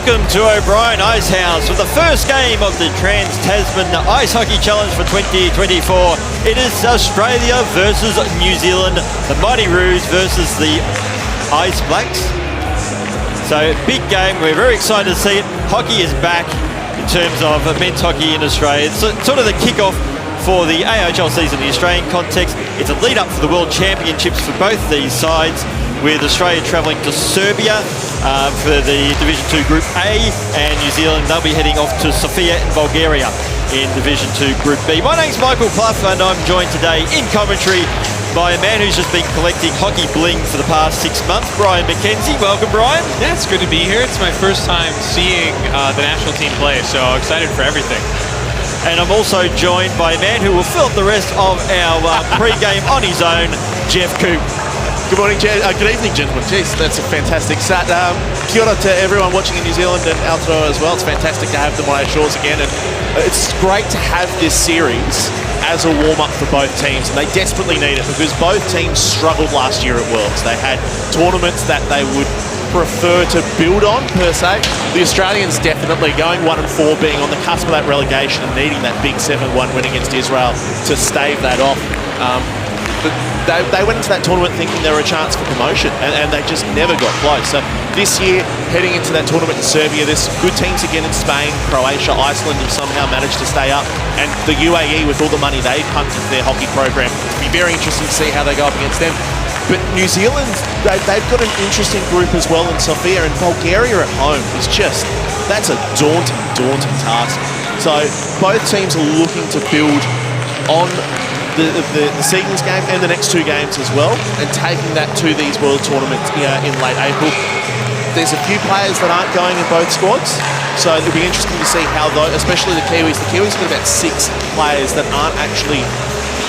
welcome to O'Brien Icehouse for the first game of the Trans-Tasman Ice Hockey Challenge for 2024. It is Australia versus New Zealand, the Mighty Roos versus the Ice Blacks. So, big game. We're very excited to see it. Hockey is back in terms of men's hockey in Australia. It's sort of the kick-off for the AIHL season in the Australian context. It's a lead-up for the World Championships for both these sides, with Australia travelling to Serbia for the Division 2 Group A, and New Zealand, they'll be heading off to Sofia in Bulgaria in Division 2 Group B. My name's Michael Clough, and I'm joined today in commentary by a man who's just been collecting hockey bling for the past 6 months, Brian McKenzie. Welcome, Brian. Yeah, it's good to be here. It's my first time seeing the national team play, so excited for everything. And I'm also joined by a man who will fill up the rest of our pre-game on his own, Jeff Coop. Good morning, good evening, gentlemen. Jeez, that's a fantastic start. Kia ora to everyone watching in New Zealand and Aotearoa as well. It's fantastic to have them on our shores again, and it's great to have this series as a warm-up for both teams, and they desperately need it because both teams struggled last year at Worlds. They had tournaments that they would prefer to build on, per se. The Australians definitely going 1-4, being on the cusp of that relegation and needing that big 7-1 win against Israel to stave that off. But they went into that tournament thinking they were a chance for promotion, and they just never got close. So this year, heading into that tournament in Serbia, there's good teams again in Spain, Croatia, Iceland have somehow managed to stay up, and the UAE, with all the money they've pumped into their hockey program, it'll be very interesting to see how they go up against them. But New Zealand, they've got an interesting group as well in Sofia, and Bulgaria at home is just, that's a daunting task. So both teams are looking to build on the Seagulls game and the next two games as well, and taking that to these World Tournaments in late April. There's a few players that aren't going in both squads, so it'll be interesting to see how, especially the Kiwis. The Kiwis have got about 6 players that aren't actually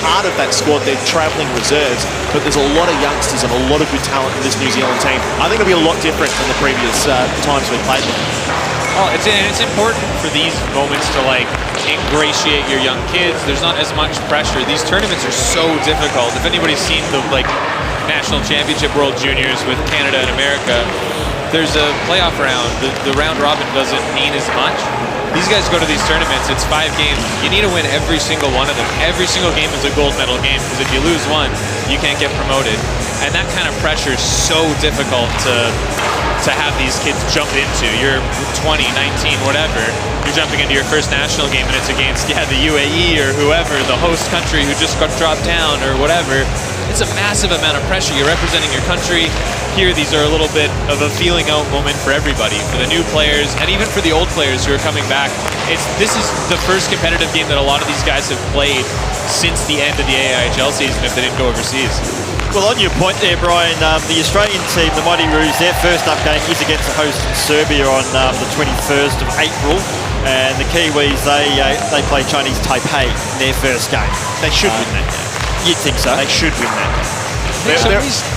part of that squad. They're travelling reserves, but there's a lot of youngsters and a lot of good talent in this New Zealand team. I think it'll be a lot different than the previous times we've played them. Oh, it's important for these moments to ingratiate your young kids. There's not as much pressure. These tournaments are so difficult. If anybody's seen the National Championship World Juniors with Canada and America, there's a playoff round. The round robin doesn't mean as much. These guys go to these tournaments, it's 5 games. You need to win every single one of them. Every single game is a gold medal game, because if you lose one, you can't get promoted. And that kind of pressure is so difficult to have these kids jump into. You're 20, 19, whatever. You're jumping into your first national game, and it's against, the UAE or whoever, the host country who just got dropped down or whatever. It's a massive amount of pressure. You're representing your country. Here, these are a little bit of a feeling out moment for everybody, for the new players, and even for the old players who are coming back. This is the first competitive game that a lot of these guys have played since the end of the AIHL season, if they didn't go overseas. Well, on your point there, Brian, the Australian team, the Mighty Roos, their first up game is against the host Serbia on the 21st of April. And the Kiwis, they play Chinese Taipei in their first game. They should win that game. You'd think so. They should win that game.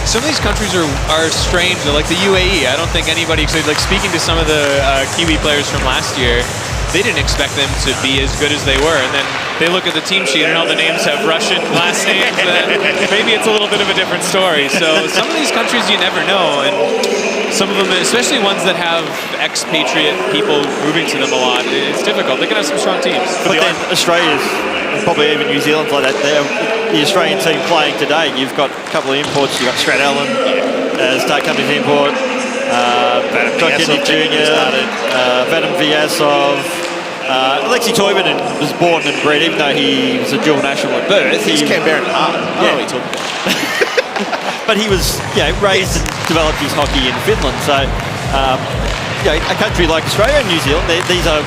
Some of these countries are strange. They're like the UAE. I don't think anybody, speaking to some of the Kiwi players from last year, they didn't expect them to be as good as they were. And then they look at the team sheet and all the names have Russian last names. Maybe it's a little bit of a different story. So some of these countries you never know. And some of them, especially ones that have expatriate people moving to them a lot, it's difficult. They can have some strong teams. But then Australia's, and probably even New Zealand's like that, the Australian team playing today, you've got a couple of imports. You've got Strat Allen, Start Company's import, John Kennedy Jr., Vadim Vyasov, Alexei Toivonen was born and bred, even though he was a dual national at birth. He's Canberran at heart. Yeah, he took. But he was, raised and developed his hockey in Finland. So, a country like Australia and New Zealand, these are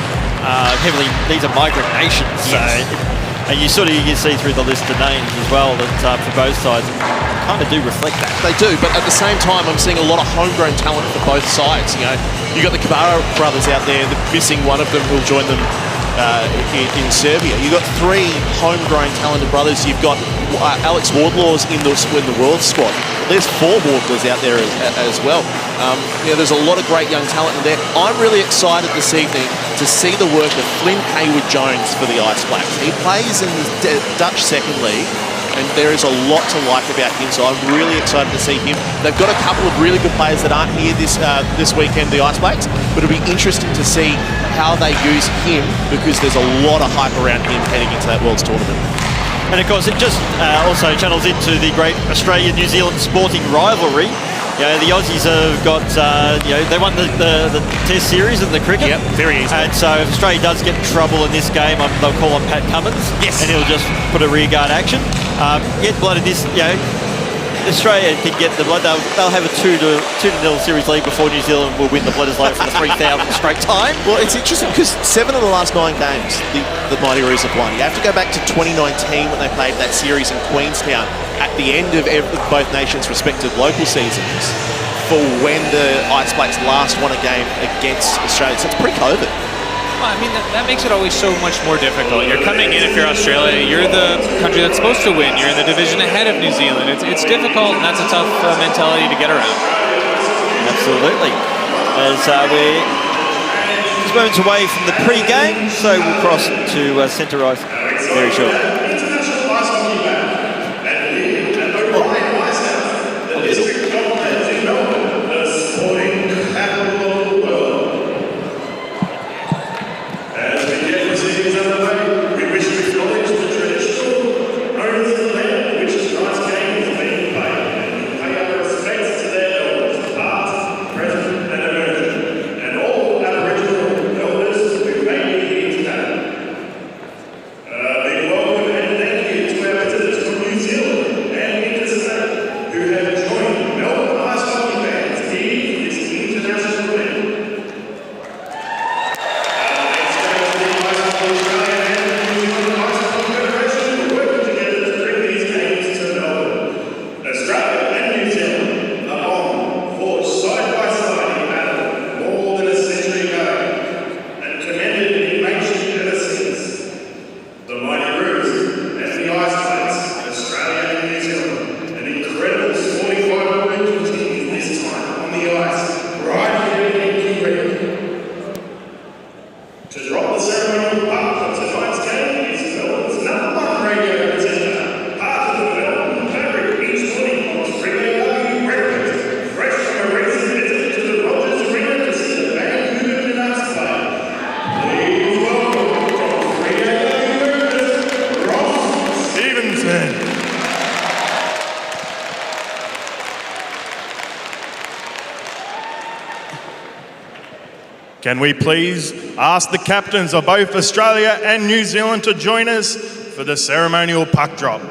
migrant nations. Yes. So, and you see through the list of names as well that for both sides kind of do reflect that. They do, but at the same time, I'm seeing a lot of homegrown talent for both sides. You got the Kabara brothers out there, missing one of them who'll join them in Serbia. You've got 3 homegrown talented brothers. You've got Alex Wardlaw's in the World squad. There's 4 Wardlaws out there as well. There's a lot of great young talent in there. I'm really excited this evening to see the work of Flynn Hayward-Jones for the Ice Blacks. He plays in the Dutch Second League, and there is a lot to like about him, so I'm really excited to see him. They've got a couple of really good players that aren't here this weekend, the Ice Blacks, but it'll be interesting to see how they use him, because there's a lot of hype around him heading into that Worlds Tournament. And of course, it just also channels into the great Australia-New Zealand sporting rivalry. You know, the Aussies have got, they won the Test series in the cricket. Yep, very easy. And so if Australia does get in trouble in this game, they'll call on Pat Cummins. Yes. And he'll just put a rearguard action. Get blood in this, Australia can get the blood. They'll have a 2-0 series lead before New Zealand will win the Blood is Low for the 3,000th straight time. Well, it's interesting because 7 of the last 9 games the Mighty Roos have won. You have to go back to 2019 when they played that series in Queenstown at the end of both nations' respective local seasons for when the Ice Blacks last won a game against Australia. So it's pre-COVID. Well, I mean, that makes it always so much more difficult. You're coming in, if you're Australia, you're the country that's supposed to win. You're in the division ahead of New Zealand. It's difficult, and that's a tough mentality to get around. Absolutely. As we're just moments away from the pre-game, so we'll cross to centre ice very shortly. Can we please ask the captains of both Australia and New Zealand to join us for the ceremonial puck drop?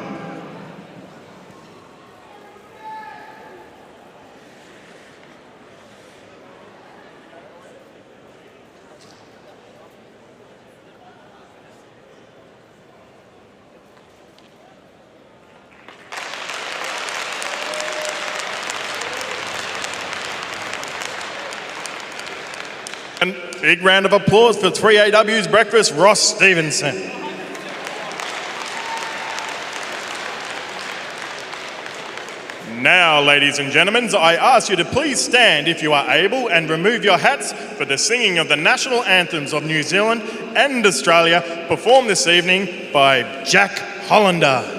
And big round of applause for 3AW's breakfast, Ross Stevenson. Now, ladies and gentlemen, I ask you to please stand if you are able and remove your hats for the singing of the national anthems of New Zealand and Australia, performed this evening by Jack Hollander.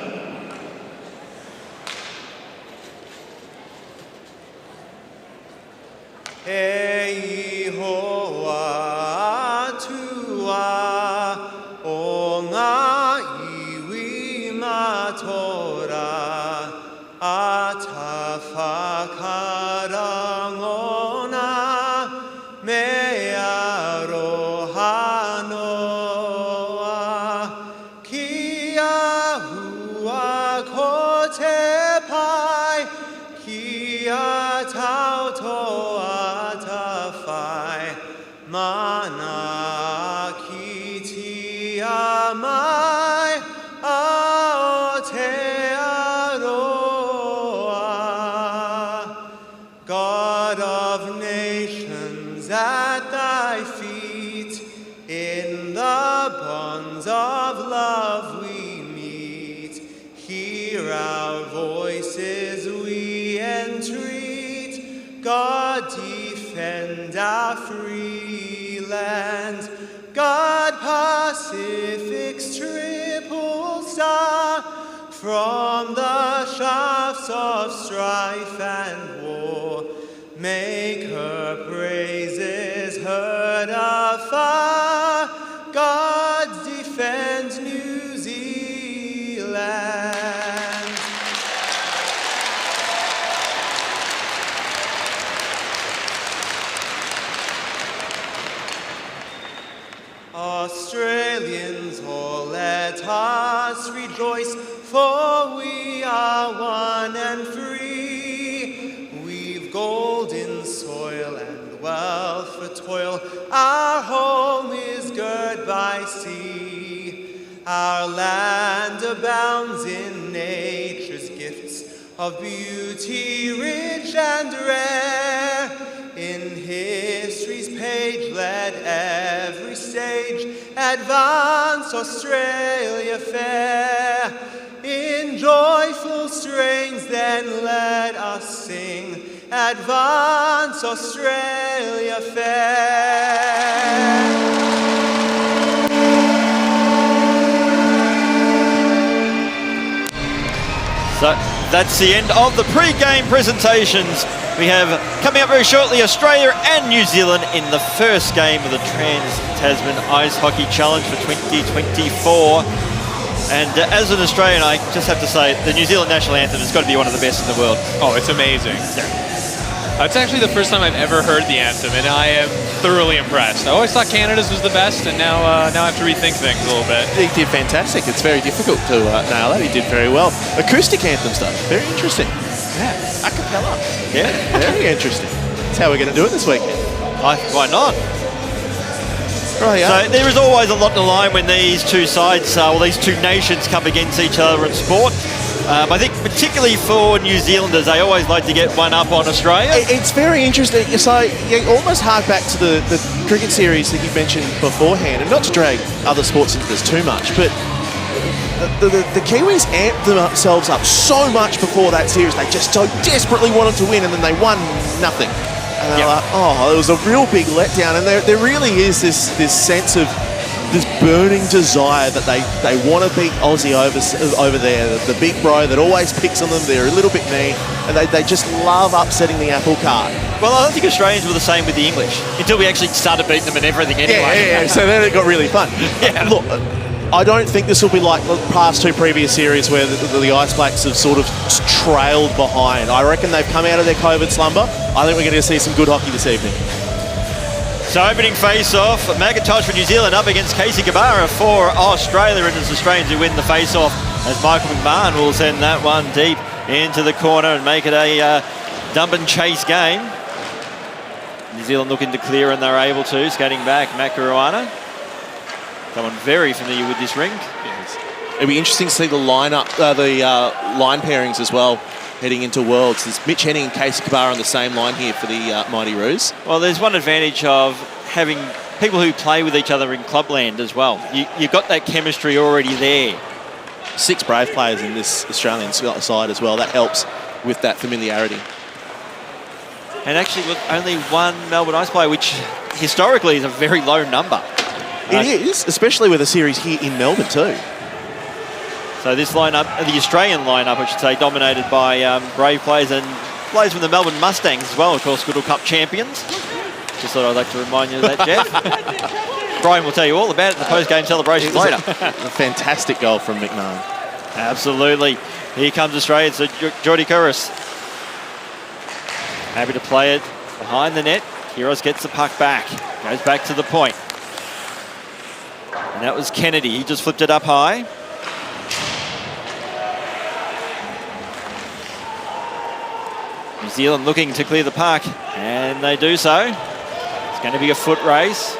Our free land, God Pacific's triple star, from the shafts of strife and war. Make her praises heard afar. God defends New Zealand. Australians, all let us rejoice, for we are one and free. We've golden soil and wealth for toil. Our home is girt by sea. Our land abounds in nature's gifts of beauty rich and rare. In history's page let every stage advance Australia fair. In joyful strains then let us sing, advance Australia fair. So that's the end of the pre-game presentations. We have, coming up very shortly, Australia and New Zealand in the first game of the Trans-Tasman Ice Hockey Challenge for 2024. And as an Australian, I just have to say, the New Zealand national anthem has got to be one of the best in the world. Oh, it's amazing. Yeah. It's actually the first time I've ever heard the anthem, and I am thoroughly impressed. I always thought Canada's was the best, and now I have to rethink things a little bit. He did fantastic. It's very difficult to nail that. He did very well. Acoustic anthems, though. Very interesting. Yeah. A cappella. Yeah. Very interesting. That's how we're going to do it this weekend. Why not? Right, So there is always a lot to line when these two sides, these two nations come against each other in sport. I think particularly for New Zealanders, they always like to get one up on Australia. It's very interesting. So you almost hark back to the cricket series that you mentioned beforehand, and not to drag other sports into this too much, but the Kiwis amped themselves up so much before that series. They just so desperately wanted to win, and then they won nothing. And they're like, oh, it was a real big letdown. And there really is this sense of this burning desire that they want to beat Aussie over there. The big bro that always picks on them. They're a little bit mean, and they just love upsetting the apple cart. Well, I don't think Australians were the same with the English until we actually started beating them and everything anyway. Yeah. So then it got really fun. Yeah. Look, I don't think this will be like the past two previous series where the Ice Blacks have sort of trailed behind. I reckon they've come out of their COVID slumber. I think we're going to see some good hockey this evening. So opening face-off, McIntosh for New Zealand up against Casey Gabara for Australia, and it's Australians who win the face-off as Michael McMahon will send that one deep into the corner and make it a dump and chase game. New Zealand looking to clear, and they're able to. Skating back, Matt Caruana. Someone very familiar with this ring. Yes. It'll be interesting to see the lineup, the line pairings as well, heading into Worlds. There's Mitch Henning and Casey Kabara on the same line here for the Mighty Roos. Well, there's one advantage of having people who play with each other in clubland as well. You've got that chemistry already there. 6 Brave players in this Australian side as well. That helps with that familiarity. And actually with only one Melbourne Ice player, which historically is a very low number. It is, especially with a series here in Melbourne too. So this lineup, the Australian lineup, I should say, dominated by Brave players and players from the Melbourne Mustangs as well, of course, Goodall Cup champions. Just thought I'd like to remind you of that, Jeff. Brian will tell you all about it in the post-game celebrations later. A fantastic goal from McMahon. Absolutely. Here comes Australia. So Jordy Curris. Happy to play it behind the net. Kiros gets the puck back. Goes back to the point. And that was Kennedy. He just flipped it up high. New Zealand looking to clear the puck, and they do so. It's going to be a foot race.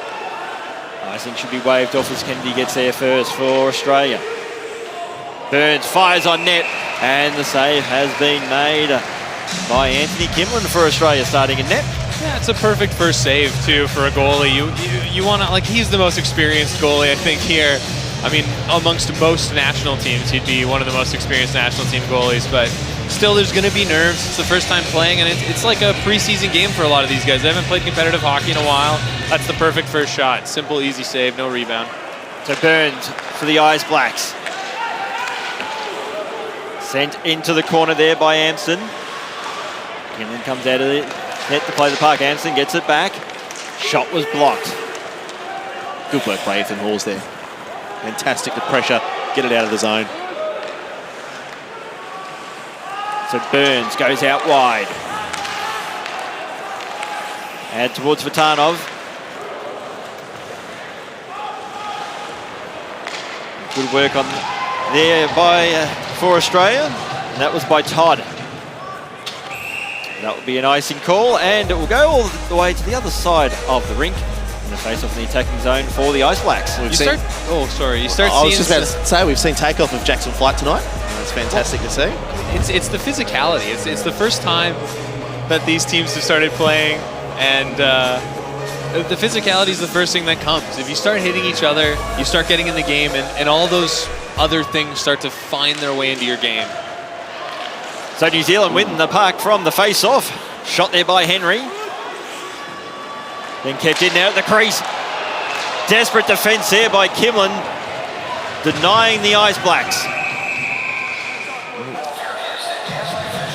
Icing should be waved off as Kennedy gets there first for Australia. Burns fires on net, and the save has been made by Anthony Kimlin for Australia starting in net. Yeah, it's a perfect first save too for a goalie. You want to, like, he's the most experienced goalie I think here. I mean, amongst most national teams, he'd be one of the most experienced national team goalies, but still there's going to be nerves. It's the first time playing, and it's like a preseason game for a lot of these guys. They haven't played competitive hockey in a while. That's the perfect first shot. Simple, easy save, no rebound. So Burns for the Ice Blacks. Sent into the corner there by Amston. Kinlan comes out of it. Net to play the park. Amston gets it back. Shot was blocked. Good work by Ethan Halls there. Fantastic the pressure. Get it out of the zone. So Burns goes out wide. Add towards Vatanov. Good work on there by for Australia. And that was by Todd. That will be an icing call, and it will go all the way to the other side of the rink. And the face off in the attacking zone for the Ice Blacks. You start seeing... I was just about to say, we've seen takeoff of Jackson Flight tonight. It's fantastic to see. It's the physicality. It's the first time that these teams have started playing, and the physicality is the first thing that comes. If you start hitting each other, you start getting in the game, and all those other things start to find their way into your game. So New Zealand winning the puck from the face-off. Shot there by Henry. Then kept in there at the crease. Desperate defence there by Kimlin, denying the Ice Blacks.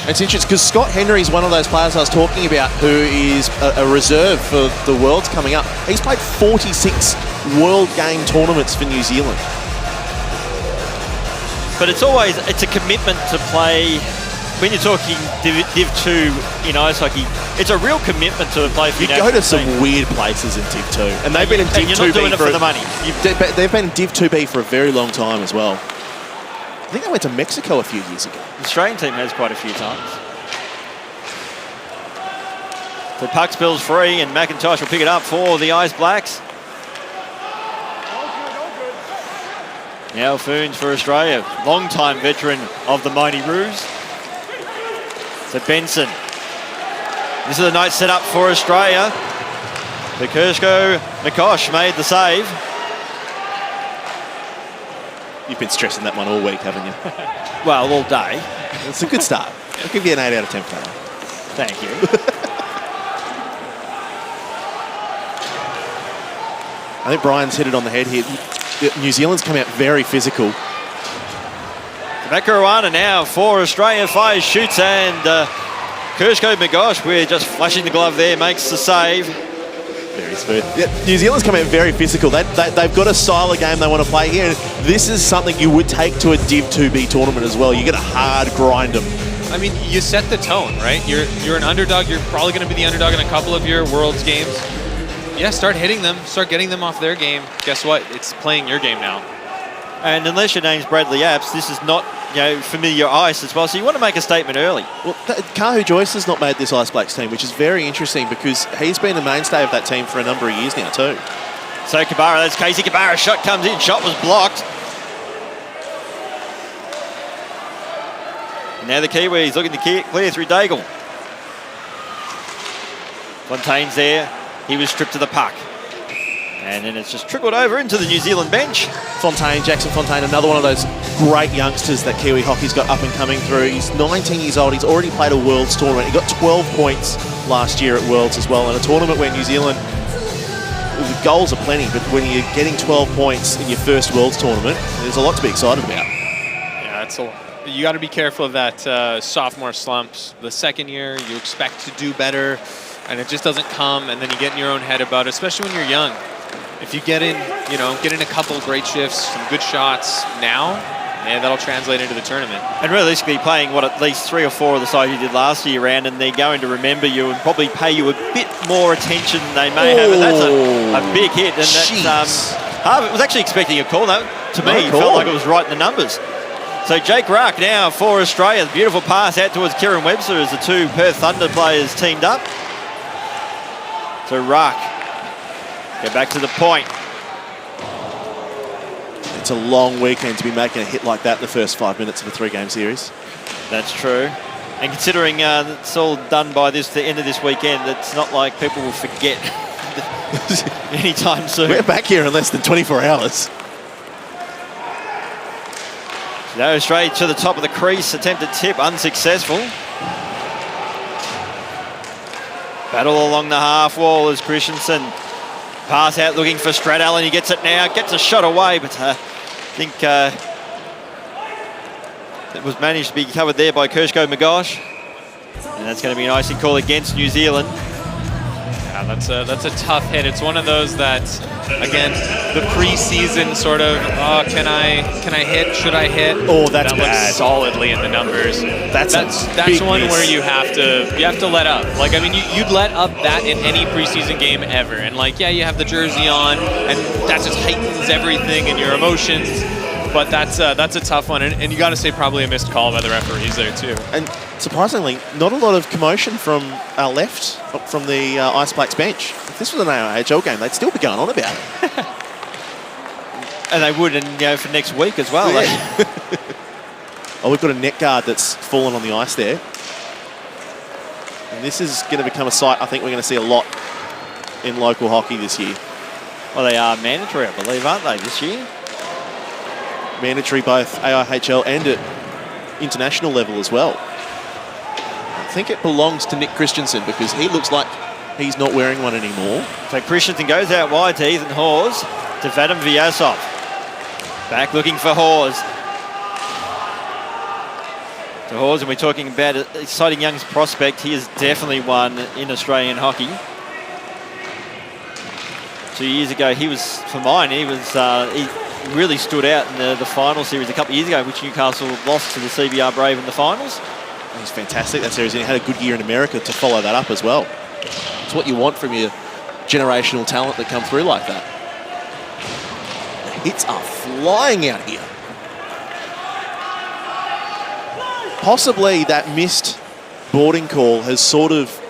It's interesting because Scott Henry is one of those players I was talking about who is a reserve for the Worlds coming up. He's played 46 World Game tournaments for New Zealand. But it's a commitment to play. When you're talking Div 2 in ice hockey, it's a real commitment to play for you your go to national some team. weird places in Div 2. And they've been in Div 2B you're not doing it for the money. They've been in Div 2B for a very long time as well. I think they went to Mexico a few years ago. The Australian team has quite a few times. So puck spills free, and McIntosh will pick it up for the Ice Blacks. Now Foons for Australia, long-time veteran of the Mighty Roos. So Benson. This is a nice setup for Australia. The Kershko Nikosh made the save. You've been stressing that one all week, haven't you? Well, all day. It's a good start. I'll give you an 8 out of 10 for that. Thank you. I think Brian's hit it on the head here. New Zealand's come out very physical. Makaruana now for Australia, fires, shoots, and Kershko Nikosh, we're just flashing the glove there, makes the save. Very smooth. Yeah, New Zealand's come out very physical. They've got a style of game they want to play here. And this is something you would take to a Div 2B tournament as well. You get a hard grind them. I mean, you set the tone, right? You're an underdog. You're probably going to be the underdog in a couple of your Worlds games. Yeah, start hitting them. Start getting them off their game. Guess what? It's playing your game now. And unless your name's Bradley Apps, this is not familiar ice as well. So you want to make a statement early. Well, Kahu Joyce has not made this Ice Blacks team, which is very interesting because he's been a mainstay of that team for a number of years now too. So Kabara, that's Casey Kabara. Shot comes in. Shot was blocked. And now the Kiwis looking to clear through Daigle. Fontaine's there. He was stripped to the puck. And then it's just trickled over into the New Zealand bench. Jackson Fontaine, another one of those great youngsters that Kiwi hockey's got up and coming through. He's 19 years old. He's already played a Worlds tournament. He got 12 points last year at Worlds as well. And a tournament where New Zealand, the goals are plenty, but when you're getting 12 points in your first Worlds tournament, there's a lot to be excited about. Yeah, it's a lot. You got to be careful of that sophomore slumps. The second year, you expect to do better, and it just doesn't come, and then you get in your own head about it, especially when you're young. If you get in a couple great shifts, some good shots now, man, that'll translate into the tournament. And realistically, playing at least 3 or 4 of the sides you did last year round, and they're going to remember you and probably pay you a bit more attention than they may have. And that's a big hit. And that's Harvey was actually expecting a call. That to me felt like it was right in the numbers. So Jake Ruck now for Australia. Beautiful pass out towards Kieran Webster as the 2 Perth Thunder players teamed up. So Ruck. Go back to the point. It's a long weekend to be making a hit like that in the first 5 minutes of a 3-game series. That's true. And considering it's all done by the end of this weekend, it's not like people will forget anytime soon. We're back here in less than 24 hours. No, straight to the top of the crease. Attempted tip, unsuccessful. Battle along the half wall as Christensen pass out looking for Stradell, and he gets it now. Gets a shot away, but I think It was managed to be covered there by Kershko Magosh. And that's going to be an icing call against New Zealand. Yeah, that's a tough hit. It's one of those that, again, the preseason sort of, oh, can I hit? Should I hit? Oh, that's that bad. looks solidly in the numbers. That's one miss. where you have to let up. Like, I mean, you'd let up that in any preseason game ever. And like, yeah, you have the jersey on, and that just heightens everything and your emotions. But that's a tough one, and you got to say probably a missed call by the referees there too. And surprisingly, not a lot of commotion from our left, from the Ice Blacks bench. If this was an AIHL game, they'd still be going on about it. And they would, and for next week as well. Yeah. Oh, we've got a net guard that's fallen on the ice there. And this is going to become a sight I think we're going to see a lot in local hockey this year. Well, they are mandatory, I believe, aren't they, this year? Mandatory both AIHL and at international level as well. I think it belongs to Nick Christensen because he looks like he's not wearing one anymore. So Christensen goes out wide to Ethan Hawes, to Vadim Vyasov. Back looking for Hawes. To Hawes, and we're talking about an exciting young prospect. He is definitely one in Australian hockey. 2 years ago, he was, for mine, he really stood out in the final series a couple of years ago, which Newcastle lost to the CBR Brave in the finals. He's fantastic, that series, and he had a good year in America to follow that up as well. It's what you want from your generational talent that come through like that. The hits are flying out here. Possibly that missed boarding call has sort of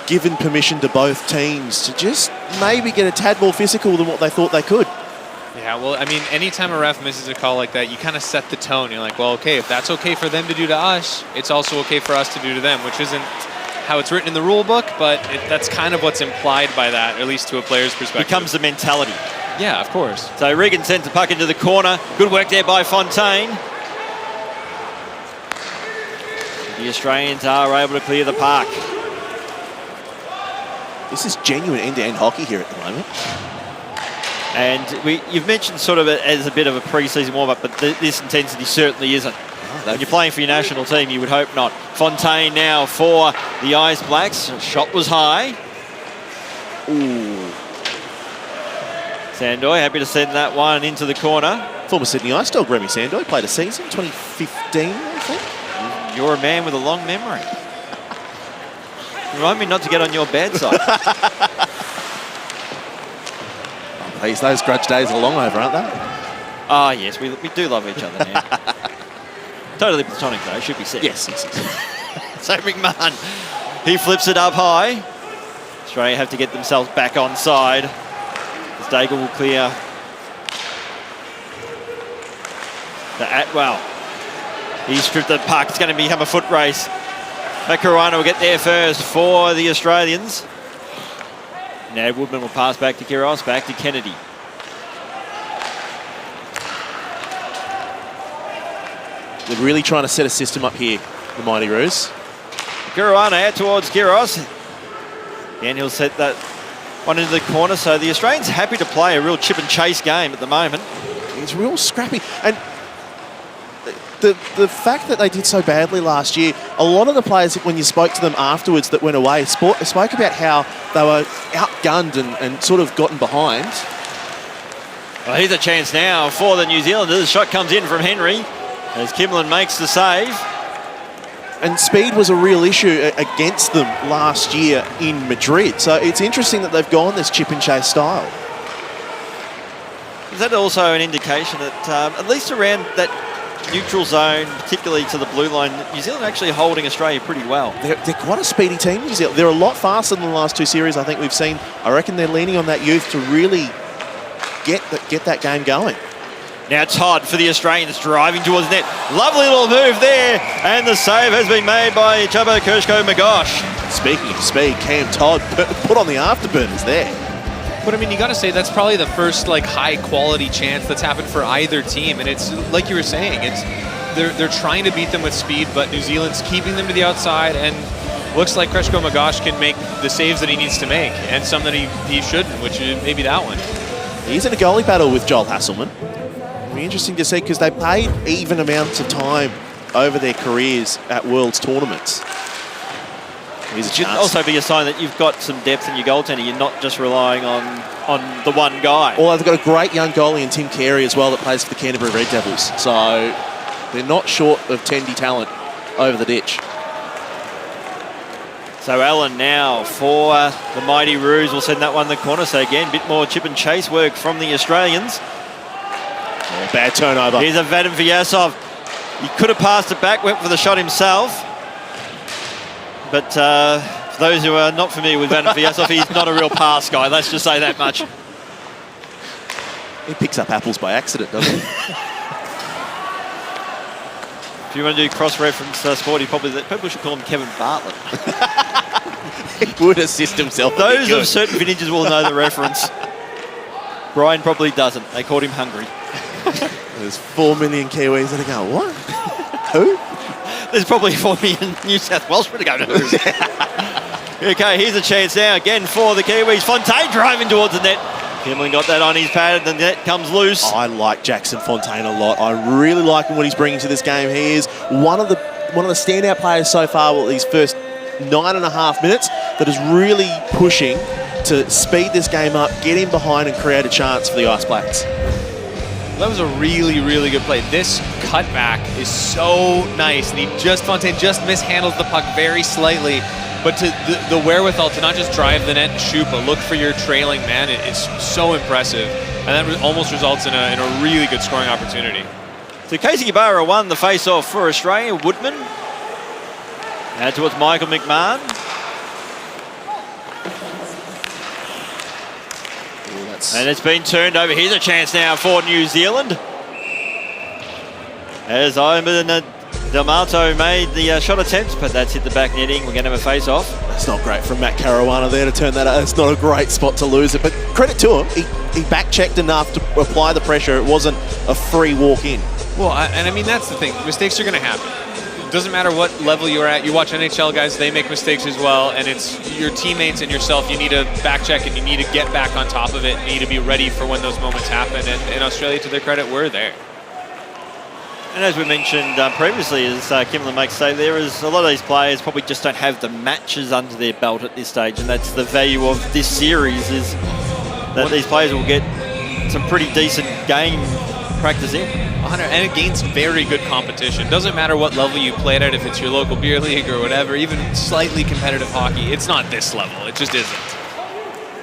given permission to both teams to just maybe get a tad more physical than what they thought they could. Yeah, well, I mean, anytime a ref misses a call like that, you kind of set the tone. You're like, well, okay, if that's okay for them to do to us, it's also okay for us to do to them, which isn't how it's written in the rule book, but that's kind of what's implied by that, at least to a player's perspective. Becomes the mentality. Yeah, of course. So Regan sends the puck into the corner. Good work there by Fontaine. The Australians are able to clear the park. This is genuine end-to-end hockey here at the moment. And you've mentioned sort of it as a bit of a pre-season warm-up, but this intensity certainly isn't. When you're playing for your national team, you would hope not. Fontaine now for the Ice Blacks. Shot was high. Ooh. Sandoy happy to send that one into the corner. Former Sydney Ice Dog Remy Sandoy played a season, 2015, I think. You're a man with a long memory. Remind me not to get on your bad side. Please, those grudge days are long over, aren't they? Ah, yes, we do love each other now. Totally platonic, though, should be said. Yes. So McMahon, he flips it up high. Australia have to get themselves back on side. As Daigle will clear. The Atwell. He stripped the puck. It's going to become a foot race. Caruana will get there first for the Australians. Now Woodman will pass back to Kiros, back to Kennedy. They're really trying to set a system up here, the Mighty Roos. Caruana out towards Kiros. And he'll set that one into the corner. So the Australians happy to play a real chip and chase game at the moment. It's real scrappy. And the fact that they did so badly last year, a lot of the players, when you spoke to them afterwards that went away, spoke about how they were outgunned and sort of gotten behind. Well, here's a chance now for the New Zealanders. The shot comes in from Henry as Kimlin makes the save. And speed was a real issue against them last year in Madrid. So it's interesting that they've gone this chip and chase style. Is that also an indication that at least around that neutral zone, particularly to the blue line, New Zealand are actually holding Australia pretty well? They're quite a speedy team, New Zealand. They're a lot faster than the last two series I think we've seen. I reckon they're leaning on that youth to really get that game going. Now Todd for the Australians driving towards net. Lovely little move there, and the save has been made by Chubbo Kershko-Magosh. Speaking of speed, Cam Todd put on the afterburners there. But I mean, you got to say that's probably the first like high quality chance that's happened for either team, and it's like you were saying, it's they're trying to beat them with speed, but New Zealand's keeping them to the outside, and looks like Kershko-Magosh can make the saves that he needs to make, and some that he shouldn't, which is maybe that one. He's in a goalie battle with Joel Hasselman. be interesting to see because they played even amounts of time over their careers at Worlds tournaments. Here's a It should chance. also be a sign that you've got some depth in your goaltender. You're not just relying on the one guy. Well, they've got a great young goalie in Tim Carey as well that plays for the Canterbury Red Devils. So they're not short of tendy talent over the ditch. So Allen now for the Mighty Roos will send that one in the corner. So again, a bit more chip and chase work from the Australians. Oh, bad turnover. Here's a Vadim Vyasov. He could have passed it back, went for the shot himself. But for those who are not familiar with Vadim Vyasov, he's not a real pass guy. Let's just say that much. He picks up apples by accident, doesn't he? If you want to do cross-reference sport, people should call him Kevin Bartlett. He would assist himself. Those of certain vintages will know the reference. Brian probably doesn't. They called him hungry. There's 4 million Kiwis that are going, what? Who? There's probably 4 million New South Welshmen to go to who. Okay, here's a chance now again for the Kiwis. Fontaine driving towards the net. Kimlin got that on his pad, the net comes loose. I like Jackson Fontaine a lot. I really like what he's bringing to this game. He is one of the standout players so far with these first 9.5 minutes that is really pushing to speed this game up, get in behind and create a chance for the Ice Blacks. That was a really, really good play. This cutback is so nice, and Fontaine just mishandles the puck very slightly. But to the wherewithal to not just drive the net and shoot, but look for your trailing man, it's so impressive. And that almost results in a really good scoring opportunity. So Casey Gabara won the face-off for Australia. Woodman. Now towards Michael McMahon. And it's been turned over. Here's a chance now for New Zealand. As Ivan Delmato made the shot attempt, but that's hit the back netting. We're going to have a face-off. That's not great from Matt Caruana there to turn that out. It's not a great spot to lose it, but credit to him. He back-checked enough to apply the pressure. It wasn't a free walk-in. Well, and I mean, that's the thing. Mistakes are going to happen. It doesn't matter what level you're at. You watch NHL guys, they make mistakes as well, and it's your teammates and yourself. You need to back-check, and you need to get back on top of it. You need to be ready for when those moments happen, and in Australia, to their credit, we're there. And as we mentioned previously, as Kimberlin makes say, there is a lot of these players probably just don't have the matches under their belt at this stage, and that's the value of this series, is that these players will get some pretty decent game practice in. And against very good competition. Doesn't matter what level you played at, if it's your local beer league or whatever, even slightly competitive hockey, it's not this level. It just isn't.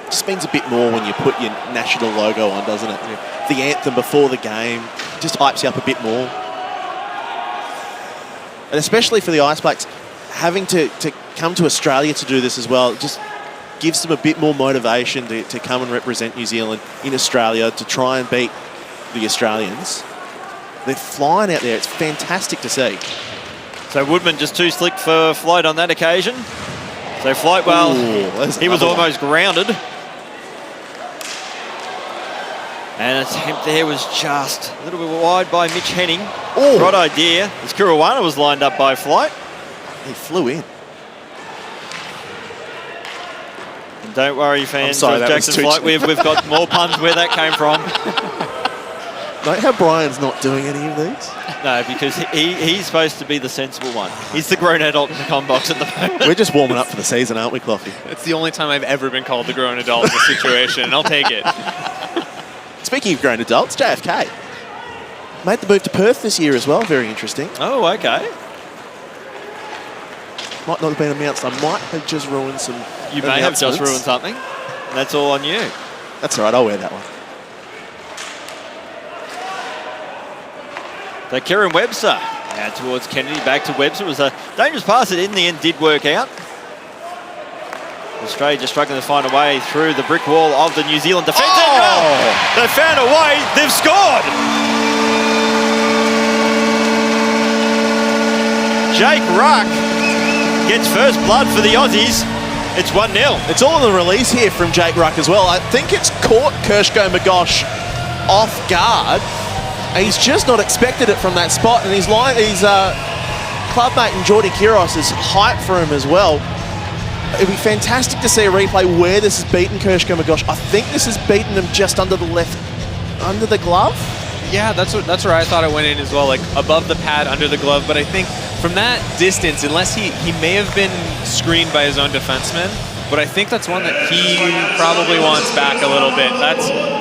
Just means a bit more when you put your national logo on, doesn't it? The anthem before the game just hypes you up a bit more. And especially for the Ice Blacks, having to come to Australia to do this as well, it just gives them a bit more motivation to come and represent New Zealand in Australia, to try and beat the Australians. They're flying out there. It's fantastic to see. So Woodman just too slick for Flight on that occasion. So Flight, well, he was almost grounded. And attempt there was just a little bit wide by Mitch Henning. Oh. Right idea. As Kuruwana was lined up by Flight. He flew in. And don't worry, fans sorry, of Jackson Flight, we've got more puns where that came from. Note how Brian's not doing any of these. No, because he's supposed to be the sensible one. He's the grown adult in the comm box at the moment. We're just warming up for the season, aren't we, Cloughy? It's the only time I've ever been called the grown adult in this situation, and I'll take it. Speaking of grown adults, JFK made the move to Perth this year as well. Very interesting. Oh, okay. Might not have been announced. I might have just ruined some. You may have just ruined something. That's all on you. That's all right. I'll wear that one. So Kieran Webster now towards Kennedy, back to Webster. It was a dangerous pass that in the end did work out. Australia just struggling to find a way through the brick wall of the New Zealand defence. Oh! They found a way. They've scored. Jake Ruck gets first blood for the Aussies. It's 1-0. It's all in the release here from Jake Ruck as well. I think it's caught Kershko-Magosh off guard. He's just not expected it from that spot, and his clubmate and Jordy Kiros is hyped for him as well. It'd be fantastic to see a replay where this has beaten Kershko-Magosh. I think this has beaten him just under the glove. Yeah, that's where I thought it went in as well, like above the pad, under the glove. But I think from that distance, unless he may have been screened by his own defenseman, but I think that's one that he probably wants back a little bit.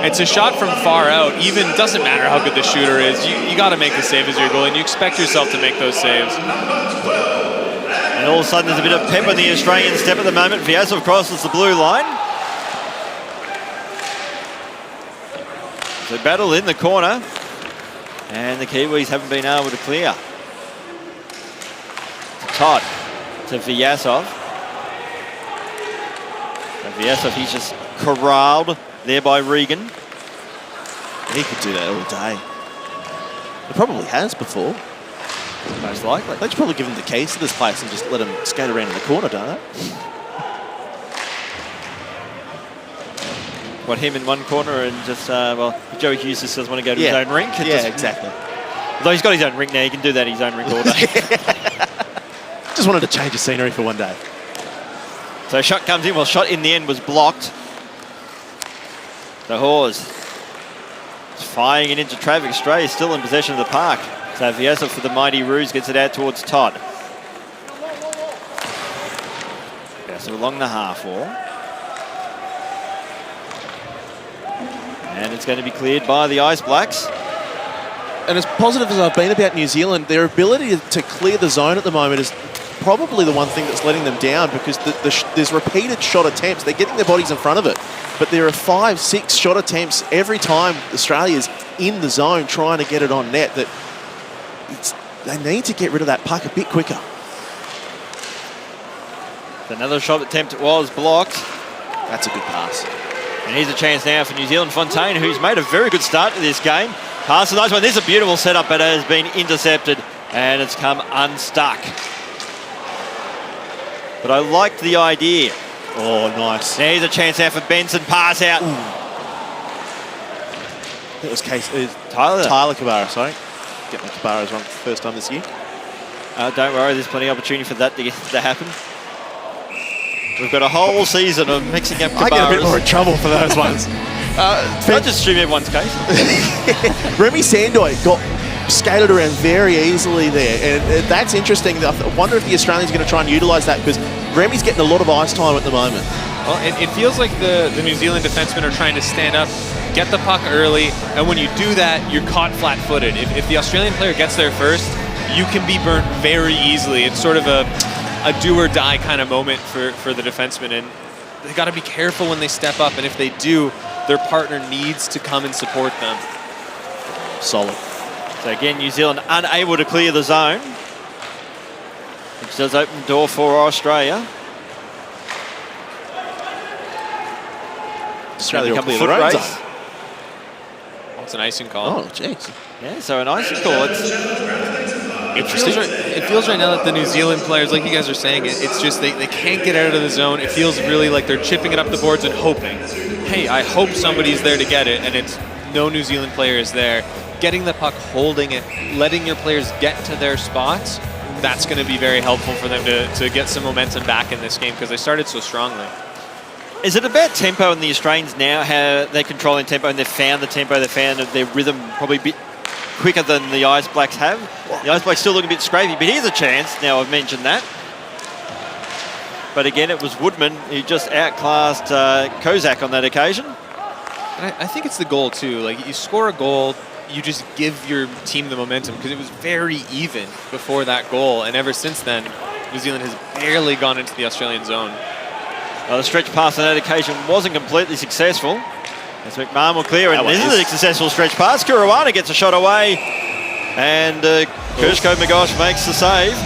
It's a shot from far out. Even doesn't matter how good the shooter is. You got to make the save as your goal, and you expect yourself to make those saves. And all of a sudden, there's a bit of pep in the Australian step at the moment. Vyazov crosses the blue line. So battle in the corner, and the Kiwis haven't been able to clear. Todd to Vyazov. Vyazov, he's just corralled there by Regan. He could do that all day. He probably has before. Most likely. They should probably give him the keys to this place and just let him skate around in the corner, don't they? What, him in one corner and just, well, Joey Hughes just doesn't want to go to his own rink. Exactly. Although he's got his own rink now, he can do that in his own rink all day. Just wanted to change the scenery for one day. So shot comes in. Well, shot in the end was blocked. The Hawes firing it into traffic. Australia still in possession of the park. So Vyazov for the Mighty Roos gets it out towards Todd. Vyazov along the half wall. And it's going to be cleared by the Ice Blacks. And as positive as I've been about New Zealand, their ability to clear the zone at the moment is probably the one thing that's letting them down, because there's repeated shot attempts. They're getting their bodies in front of it, but there are 5-6 shot attempts every time Australia's in the zone trying to get it on net. They need to get rid of that puck a bit quicker. Another shot attempt was blocked. That's a good pass. And here's a chance now for New Zealand. Fontaine, who's made a very good start to this game. Pass a nice one. This is a beautiful setup, but it has been intercepted and it's come unstuck. But I liked the idea. Oh, nice. Now here's a chance now for Benson. Pass out. That was Tyler Kabara, sorry. Get my Kabaras wrong for the first time this year. Don't worry, there's plenty of opportunity for that to happen. We've got a whole season of mixing up Kabaras. I get a bit more in trouble for those ones. I'll just assume everyone's case. Remy Sandoy got skated around very easily there, and that's interesting. I wonder if the Australians are going to try and utilise that, because Remy's getting a lot of ice time at the moment. Well, it feels like the New Zealand defensemen are trying to stand up, get the puck early, and when you do that, you're caught flat-footed. If the Australian player gets there first, you can be burnt very easily. It's sort of a do-or-die kind of moment for the defensemen, and they got to be careful when they step up, and if they do, their partner needs to come and support them. Solid. So again, New Zealand unable to clear the zone, which does open the door for Australia. Australia will clear foot their own race. zone. Oh, it's an icing call. Oh, jeez. Yeah, so an icing call. It feels right now that the New Zealand players, like you guys are saying, it's just they can't get out of the zone. It feels really like they're chipping it up the boards and hoping. Hey, I hope somebody's there to get it, and it's no New Zealand player is there. Getting the puck, holding it, letting your players get to their spots, that's going to be very helpful for them to get some momentum back in this game, because they started so strongly. Is it about tempo in the Australians now, how they're controlling tempo and they've found the tempo, they've found their rhythm probably a bit quicker than the Ice Blacks have? The Ice Blacks still look a bit scrapey, but here's a chance. Now, I've mentioned that. But again, it was Woodman who just outclassed Kozak on that occasion. And I think it's the goal, too. Like, you score a goal, you just give your team the momentum, because it was very even before that goal, and ever since then, New Zealand has barely gone into the Australian zone. Well, the stretch pass on that occasion wasn't completely successful. As McMahon will clear, and this is a successful stretch pass. Kuruana gets a shot away, and Kershko Magosh makes the save.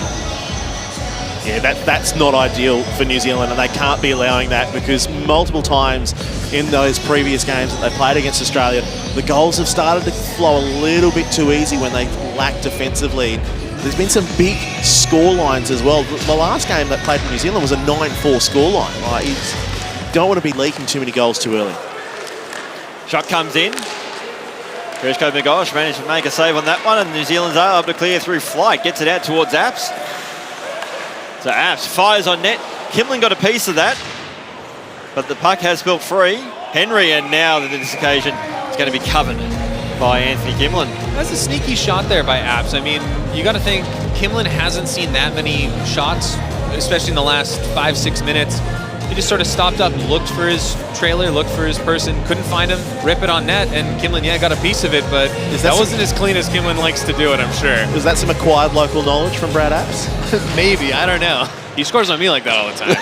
Yeah, that's not ideal for New Zealand, and they can't be allowing that, because multiple times in those previous games that they played against Australia, the goals have started to flow a little bit too easy when they lack defensively. There's been some big score lines as well. The last game that played for New Zealand was a 9-4 scoreline. Like, you don't want to be leaking too many goals too early. Shot comes in. Kershko Magosh managed to make a save on that one, and New Zealand's are able to clear through flight. Gets it out towards Apps. So Apps fires on net. Kimlin got a piece of that, but the puck has spilled free. Henry, and now on this occasion, it's going to be covered. by Anthony Kimlin. That's a sneaky shot there by Apps. I mean, you got to think Kimlin hasn't seen that many shots, especially in the last 5-6 minutes. He just sort of stopped up, looked for his trailer, looked for his person, couldn't find him, rip it on net, and Kimlin, got a piece of it, but that wasn't as clean as Kimlin likes to do it, I'm sure. Was that some acquired local knowledge from Brad Apps? Maybe, I don't know. He scores on me like that all the time.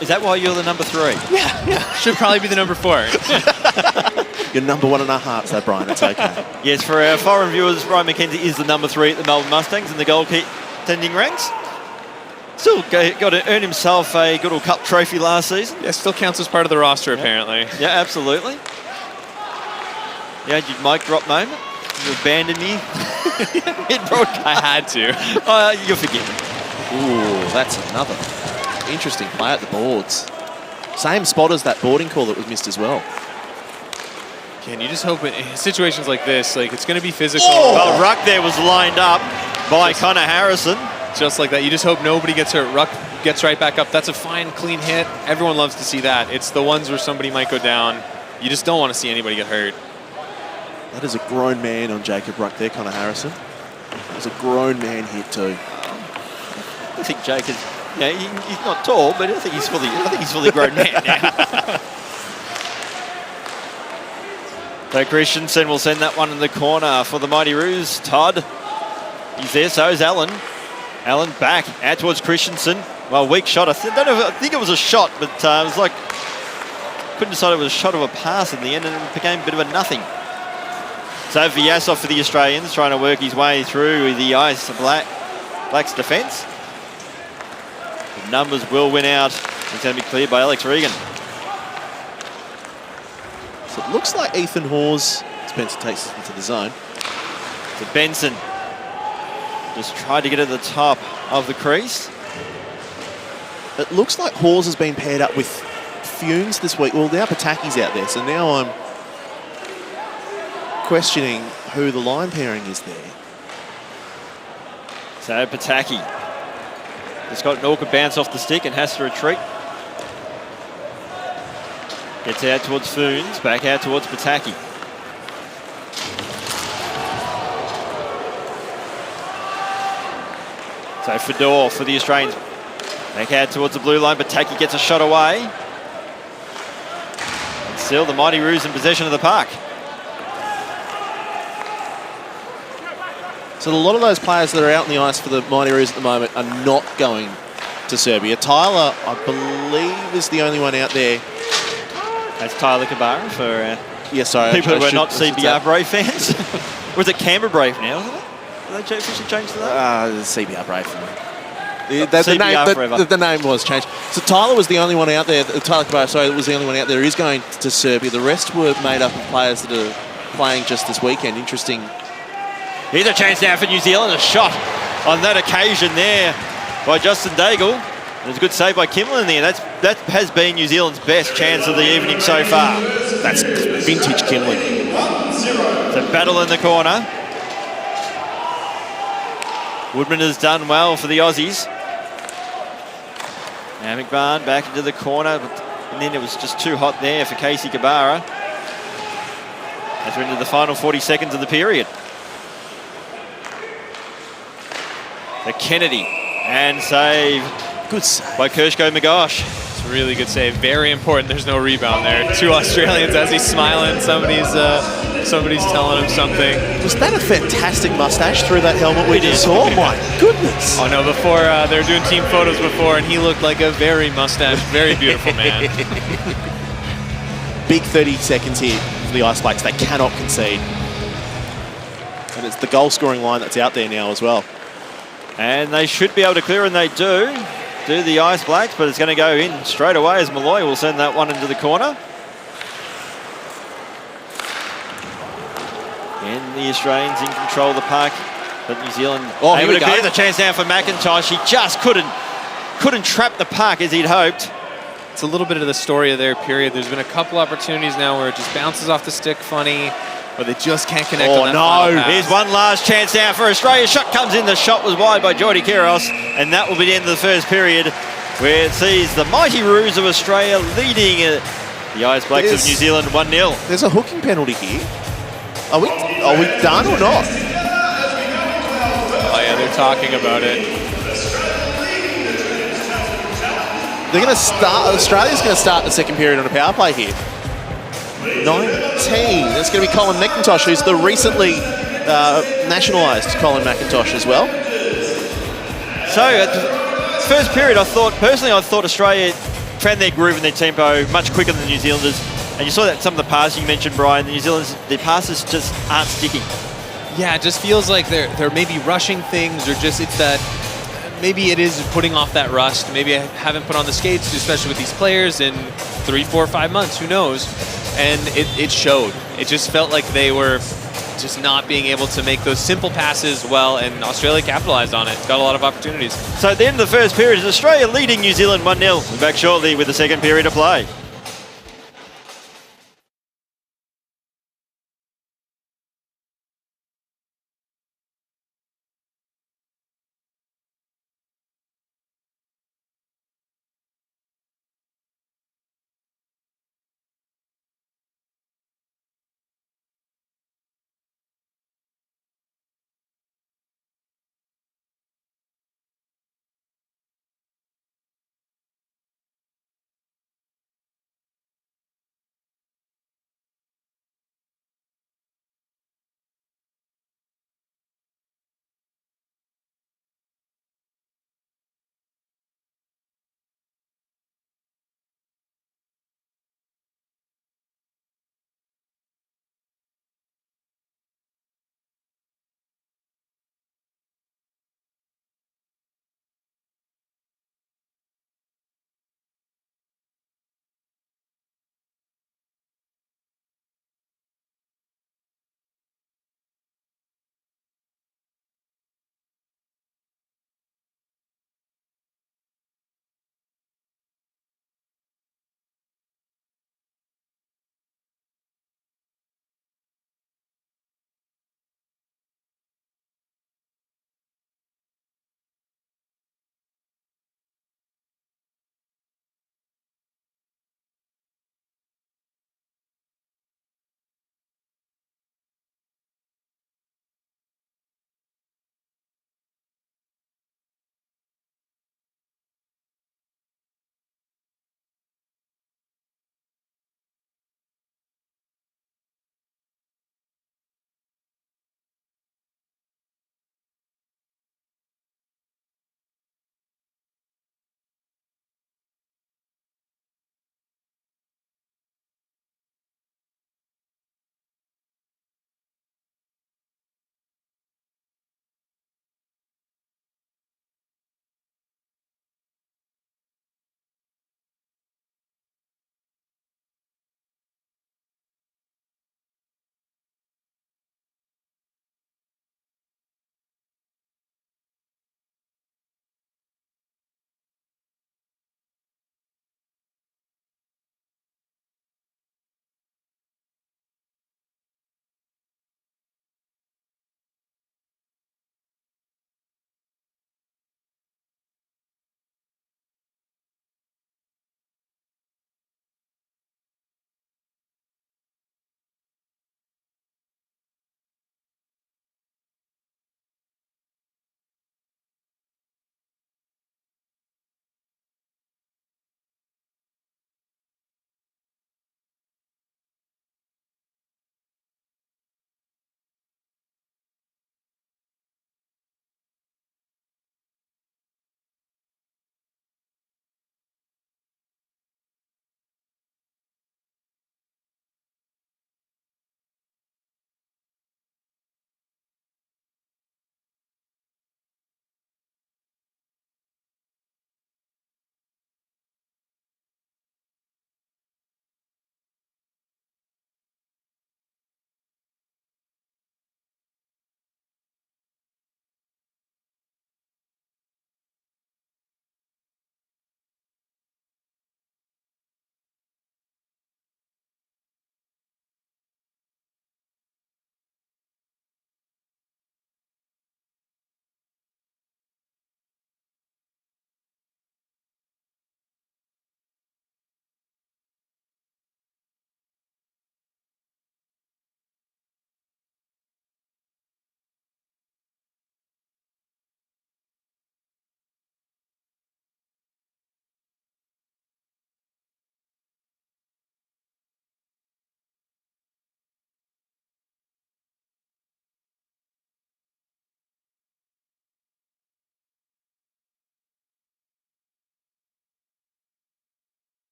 Is that why you're the number 3? Yeah. Should probably be the number 4. You're number 1 in our hearts, though, Brian. It's okay. Yes, for our foreign viewers, Ryan McKenzie is the number 3 at the Melbourne Mustangs in the goaltending ranks. Still got to earn himself a Goodall Cup trophy last season. Yeah, still counts as part of the roster, apparently. Yeah, absolutely. Yeah, your mic drop moment. You abandoned me mid-broadcast. I had to. You're forgiven. Ooh, that's another interesting play at the boards. Same spot as that boarding call that was missed as well. Can you just hope in situations like this, it's going to be physical. Well, Ruck there was lined up by Connor Harrison. Just like that. You just hope nobody gets hurt. Ruck gets right back up. That's a fine, clean hit. Everyone loves to see that. It's the ones where somebody might go down. You just don't want to see anybody get hurt. That is a grown man on Jacob Ruck there, Connor Harrison. It was a grown man hit too. I think Jacob, he's not tall, but I think he's fully grown man now. So Christensen will send that one in the corner for the Mighty Roos. Todd, he's there, so is Allen. Allen back out towards Christensen. Well, weak shot. I think it was a shot, but it was like, couldn't decide it was a shot of a pass in the end, and it became a bit of a nothing. So Vyasov for the Australians, trying to work his way through the Ice Blacks defence. The numbers will win out. It's going to be cleared by Alex Regan. So it looks like Ethan Hawes. Spencer takes us into the zone. To Benson. Just tried to get at the top of the crease. It looks like Hawes has been paired up with Funes this week. Well, now Pataki's out there, so now I'm questioning who the line pairing is there. So Pataki has got Norca bounce off the stick and has to retreat. Gets out towards Funes, back out towards Pataki. So Fedor for the Australians. Back out towards the blue line, Pataki gets a shot away. And still the Mighty Roos in possession of the puck. So a lot of those players that are out on the ice for the Mighty Roos at the moment are not going to Serbia. Tyler, I believe, is the only one out there. That's Tyler Kabara for people who are not CBR Brave fans. Or is it Canberra Brave now, isn't it? Did they officially change to that? The CBR Brave for me. The name was changed. So Tyler was the only one out there. Tyler Kabara, was the only one out there who is going to Serbia. The rest were made up of players that are playing just this weekend. Interesting. Here's a chance now for New Zealand. A shot on that occasion there by Justin Daigle. There's a good save by Kimlin there. That has been New Zealand's best chance of the evening so far. That's vintage Kimlin. It's a battle in the corner. Woodman has done well for the Aussies. Now McMahon back into the corner, and then it was just too hot there for Casey Kabara. As we're into the final 40 seconds of the period. The Kennedy, and save. Good save by Kershko Magosh. It's a really good save. Very important. There's no rebound there. 2 Australians as he's smiling. Somebody's telling him something. Was that a fantastic mustache through that helmet we just saw? My goodness. Oh no, before they were doing team photos before, and he looked like a very beautiful man. Big 30 seconds here for the Ice Blacks. They cannot concede. And it's the goal scoring line that's out there now as well. And they should be able to clear, and they do the Ice Blacks, but it's going to go in straight away as Malloy will send that one into the corner. And the Australians in control of the puck, but New Zealand able to clear. The chance now for McIntosh. He just couldn't trap the puck as he'd hoped. It's a little bit of the story of their period. There's been a couple opportunities now where it just bounces off the stick funny, but they just can't connect on that final pass. Here's one last chance now for Australia. Shot comes in. The shot was wide by Jordy Kiros, and that will be the end of the first period, where it sees the Mighty Roos of Australia leading the The Ice Blacks of New Zealand 1-0. There's a hooking penalty here. Are we done or not? Oh yeah, they're talking about it. They're going to start. Australia's going to start the second period on a power play here. 19. That's going to be Colin McIntosh, who's the recently nationalised Colin McIntosh as well. So, first period, I thought Australia found their groove and their tempo much quicker than the New Zealanders. And you saw that some of the passes you mentioned, Brian, the New Zealanders, their passes just aren't sticking. Yeah, it just feels like they're maybe rushing things, or just it's that maybe it is putting off that rust. Maybe I haven't put on the skates, especially with these players, in 3, 4, 5 months. Who knows? And it showed. It just felt like they were just not being able to make those simple passes well, and Australia capitalized on it. It's got a lot of opportunities. So at the end of the first period, is Australia leading New Zealand 1-0. We're back shortly with the second period of play.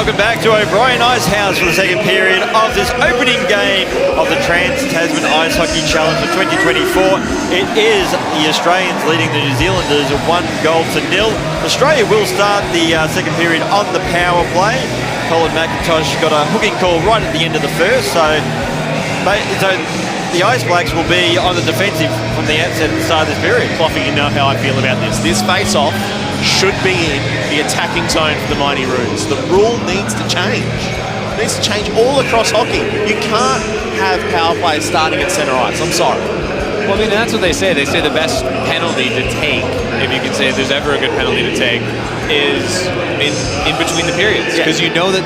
welcome back to O'Brien Ice House for the second period of this opening game of the Trans-Tasman Ice Hockey Challenge for 2024. It is the Australians leading the New Zealanders 1-0. Australia will start the second period on the power play. Colin McIntosh got a hooking call right at the end of the first, so the Ice Blacks will be on the defensive from the outset at the start of this period. Cloffy, you know how I feel about this. This face-off should be in the attacking zone for the Mighty Roos. The rule needs to change. It needs to change all across hockey. You can't have power plays starting at centre ice. I'm sorry. Well, I mean, that's what they say. They say the best penalty to take, if you can say if there's ever a good penalty to take, is in between the periods. Because you know that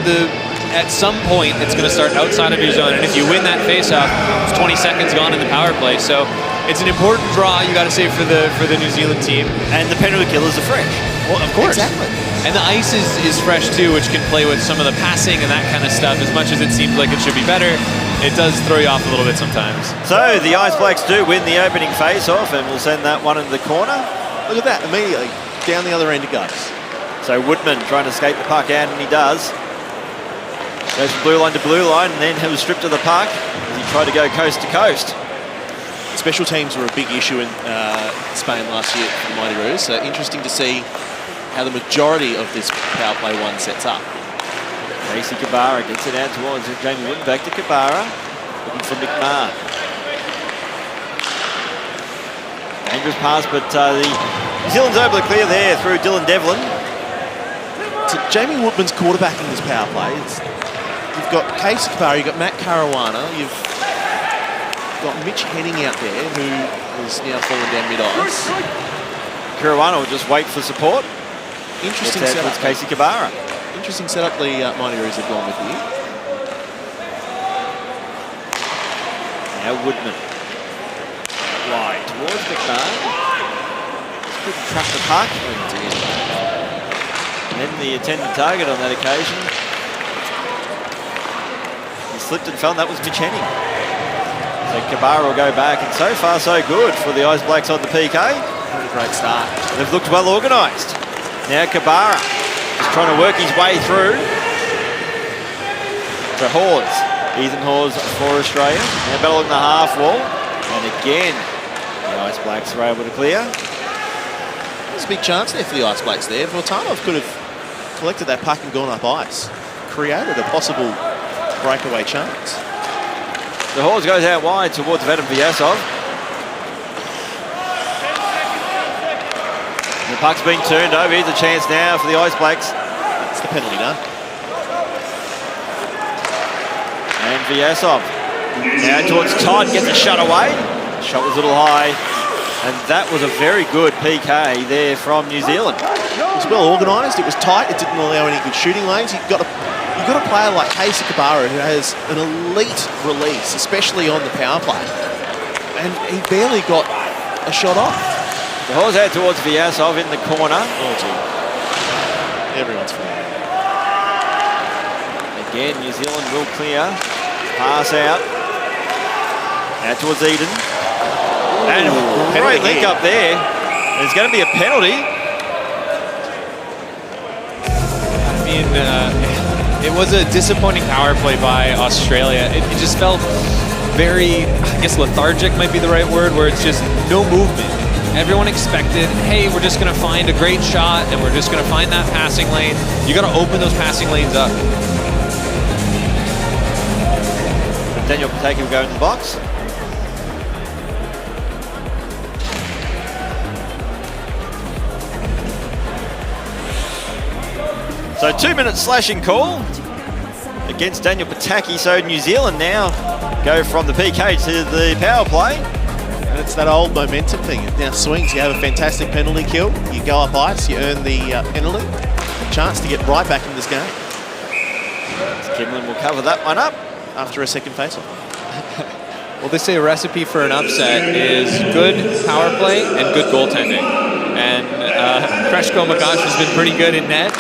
at some point it's going to start outside of your zone, and if you win that face-off, it's 20 seconds gone in the power play. So it's an important draw, you got to say, for the New Zealand team. And the penalty killers are fresh. Well, of course. Exactly. And the ice is fresh too, which can play with some of the passing and that kind of stuff. As much as it seems like it should be better, it does throw you off a little bit sometimes. So the Ice Blacks do win the opening face-off, and we'll send that one into the corner. Look at that, immediately. Down the other end it goes. So Woodman trying to skate the puck out, and he does. Goes from blue line to blue line, and then he was stripped of the puck as he tried to go coast to coast. Special teams were a big issue in Spain last year for the Mighty Roos, so interesting to see how the majority of this power play one sets up. Casey Kabara gets it out towards Jamie Woodman, back to Kabara, looking for McMahon. Dangerous pass, but the New Zealand's able to clear there through Dylan Devlin. So Jamie Woodman's quarterbacking this power play. You've got Casey Kabara, you've got Matt Caruana, you've got Mitch Henning out there, who has now fallen down mid-ice. Caruana will just wait for support. Interesting It's setup. Casey Kabara. Interesting setup the Mighty Roos have gone with here. Now Woodman. Wide towards McMahon. Couldn't track the puck. And then the intended target on that occasion. He slipped and fell, and that was Mitch Henning. So Kabara will go back, and so far so good for the Ice Blacks on the PK. What a great start. They've looked well organised. Now Kabara is trying to work his way through. To Hawes. Ethan Hawes for Australia. Now battling the half wall. And again, the Ice Blacks are able to clear. There's a big chance there for the Ice Blacks there. Vortanov could have collected that puck and gone up ice. Created a possible breakaway chance. The Hawes goes out wide towards Vadim Vyasov. The puck's been turned over. Here's a chance now for the Ice Blacks. That's the penalty done. And Vyasov now towards Todd, gets a shot away. Shot was a little high. And that was a very good PK there from New Zealand. It was well organised. It was tight. It didn't allow any good shooting lanes. You've got a player like Casey Kabara who has an elite release, especially on the power play. And he barely got a shot off. The Hawes out towards Vyasov in the corner. Oh, gee. Everyone's fine. Again, New Zealand will clear. Pass out. Out towards Eden. And a great link up there. There's going to be a penalty. I mean, it was a disappointing power play by Australia. It just felt very, I guess lethargic might be the right word, where it's just no movement. Everyone expected, hey, we're just going to find a great shot and we're just going to find that passing lane. You got to open those passing lanes up. Daniel Pataki will go in the box. So 2 minute slashing call against Daniel Pataki. So New Zealand now go from the PK to the power play. And it's that old momentum thing. It now swings. You have a fantastic penalty kill. You go up ice. You earn the penalty. A chance to get right back in this game. Kimlin will cover that one up after a second face-off. Well, they say a recipe for an upset is good power play and good goaltending. And Kreshko Magash has been pretty good in net.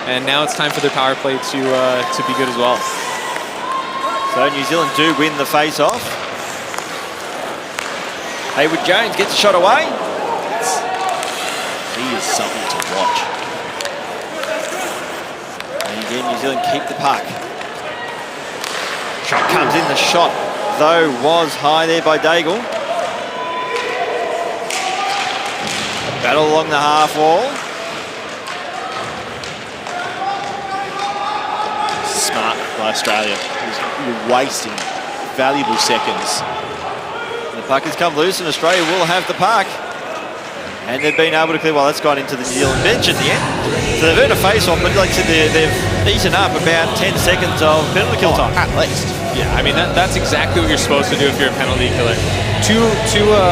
And now it's time for their power play to be good as well. So New Zealand do win the face-off. Haywood Jones gets a shot away. He is something to watch. And again, New New Zealand keep the puck. Shot comes in. The shot, though, was high there by Daigle. Battle along the half wall. Smart by Australia. You're wasting valuable seconds. The puck has come loose and Australia will have the puck. And they've been able to clear, well, that's gone into the New Zealand bench at the end. So they've earned a face-off, but like I said, they've eaten up about 10 seconds of penalty kill time. At least. Yeah, I mean, that's exactly what you're supposed to do if you're a penalty killer. Two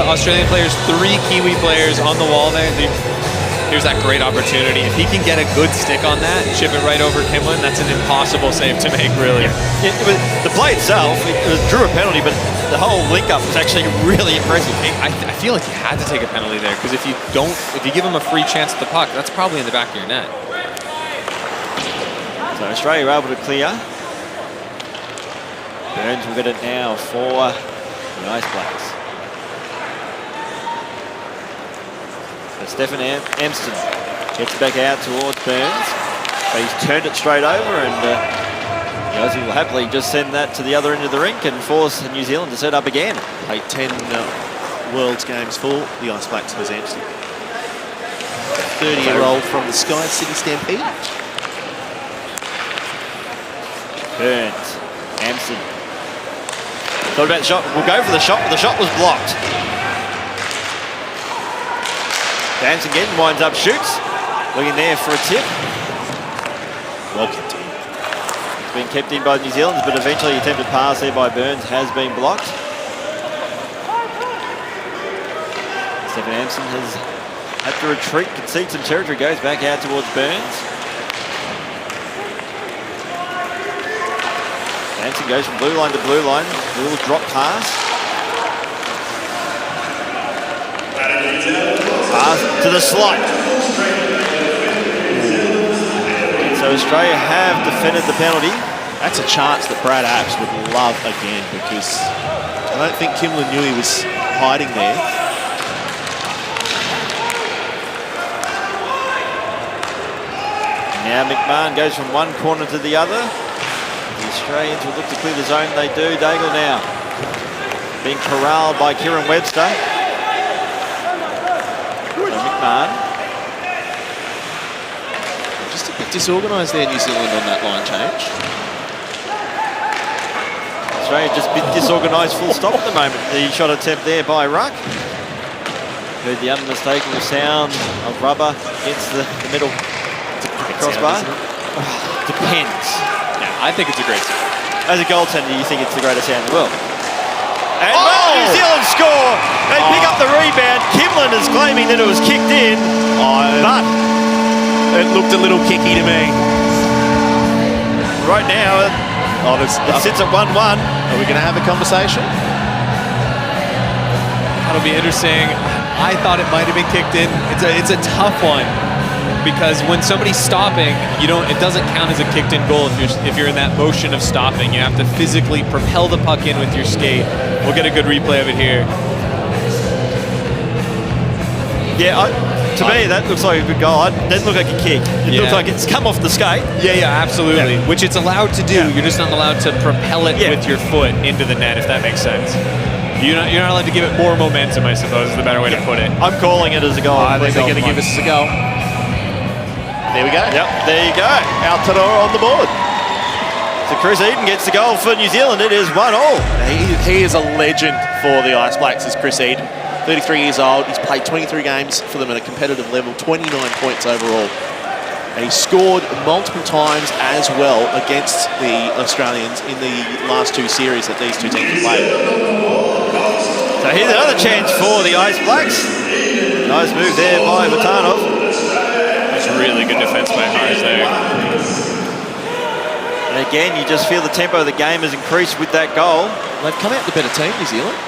Australian players, 3 Kiwi players on the wall there. Here's that great opportunity. If he can get a good stick on that and chip it right over Kimlin, that's an impossible save to make, really. Yeah, the play itself, it drew a penalty, but the whole link-up was actually really impressive. I feel like you had to take a penalty there, because if you give him a free chance at the puck, that's probably in the back of your net. So Australia are able to clear. Burns will get it now for the Ice Blacks. So Stefan Amston gets it back out towards Burns. But he's turned it straight over, and Aussie will happily just send that to the other end of the rink and force New Zealand to set up again. Played 10 Worlds games for the Ice Blacks as Amston. 30-year-old from the Sky City Stampede. Burns, Amston. Thought about the shot. We'll go for the shot, but the shot was blocked. Dance again, winds up, shoots. Looking there for a tip. Well kept in. It's been kept in by New Zealand, but eventually attempted pass there by Burns has been blocked. Stephen Amson has had to retreat, concede some territory, goes back out towards Burns. Amson goes from blue line to blue line. A little drop pass. Pass to the slot. So Australia have defended the penalty. That's a chance that Brad Apps would love again, because I don't think Kimlin knew he was hiding there. Now McMahon goes from one corner to the other. The Australians will look to clear the zone. They do. Daigle now being corralled by Kieran Webster. McMahon. Just a bit disorganised there, New Zealand, on that line change. Australia just a bit disorganised, full stop at the moment. The shot attempt there by Ruck. Heard the unmistakable sound of rubber against the middle crossbar. Depends. Yeah, I think it's a great sound. As a goaltender, you think it's the greatest sound in the world. And New Zealand score. They pick up the rebound. Kimlin is claiming that it was kicked in, but it looked a little kicky to me. Right now, it sits at 1-1. Are we going to have a conversation? That'll be interesting. I thought it might have been kicked in. It's a tough one, because when somebody's stopping, it doesn't count as a kicked in goal if you're in that motion of stopping. You have to physically propel the puck in with your skate. We'll get a good replay of it here. Yeah, to me that looks like a good goal. It doesn't look like a kick. It looks like it's come off the skate. Yeah, absolutely. Yeah. Which it's allowed to do. Yeah. You're just not allowed to propel it with your foot into the net, if that makes sense. You're not allowed to give it more momentum, I suppose, is the better way to put it. I'm calling it as a goal. I think they're going to give us a goal. There we go. Yep, there you go. Aotearoa on the board. So Chris Eden gets the goal for New Zealand. It is 1-1. He is a legend for the Ice Blacks, is Chris Eden. 33 years old. He's played 23 games for them at a competitive level, 29 points overall. And he scored multiple times as well against the Australians in the last 2 series that these two teams have played. So here's another chance for the Ice Blacks. Nice move there by Vatanov. That's really good defense by Haas there. And again, you just feel the tempo of the game has increased with that goal. They've come out the better team, New Zealand.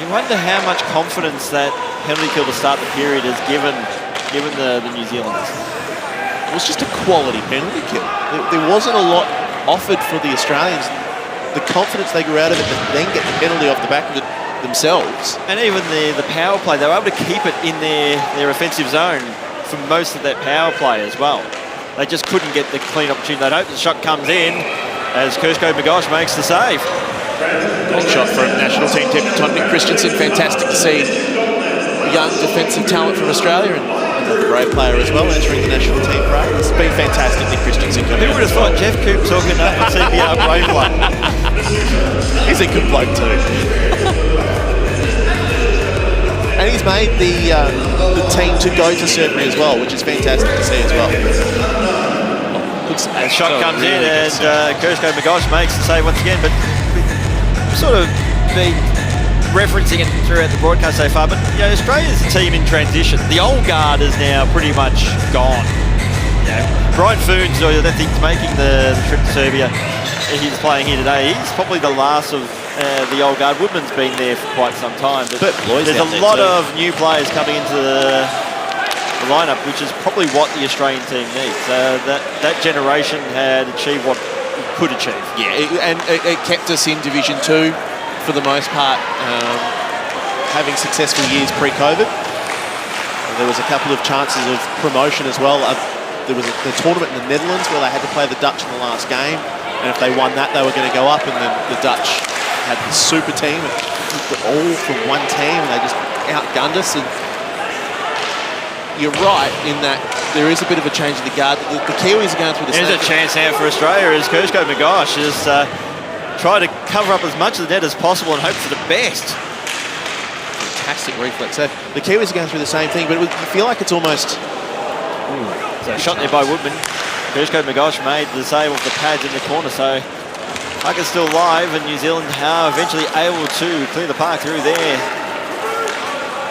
You wonder how much confidence that penalty kill to start the period has given the New Zealanders. It was just a quality penalty kill. There wasn't a lot offered for the Australians. The confidence they grew out of it, and then get the penalty off the back of it themselves. And even the power play, they were able to keep it in their offensive zone for most of that power play as well. They just couldn't get the clean opportunity. They'd hope the shot comes in as Kersko Magosh makes the save. Great shot from national team debutant Nick Christensen. Fantastic to see a young defensive talent from Australia and another great player as well entering the national team parade. It's been fantastic, Nick Christensen. Who would have thought Jeff Coop talking up the CBR brave one? He's a good bloke too. And he's made the team to go to Ceremonial as well, which is fantastic to see as well. And shot comes in and Kersko Magosh makes the save once again, but we've sort of been referencing it throughout the broadcast so far, but you know, Australia's a team in transition. The old guard is now pretty much gone. You know, Brian Foons, I think, making the trip to Serbia. He's playing here today. He's probably the last of the old guard. Woodman's been there for quite some time, but there's a lot of new players coming into the lineup, which is probably what the Australian team needs. That generation had achieved what it could achieve. Yeah, and it kept us in Division 2 for the most part, having successful years pre-COVID. There was a couple of chances of promotion as well. There was the tournament in the Netherlands where they had to play the Dutch in the last game, and if they won that, they were going to go up, and then the Dutch had the super team, all from one team, and they just outgunned us. And you're right in that there is a bit of a change in the guard. The Kiwis are going through the same. There's a chance now for Australia as Kersko Magosh is try to cover up as much of the net as possible and hope for the best. Fantastic reflex. So the Kiwis are going through the same thing, but you feel like it's almost... So shot there by Woodman. Kersko Magosh made the save off the pads in the corner, so puck is still live, and New Zealand are eventually able to clear the park through there.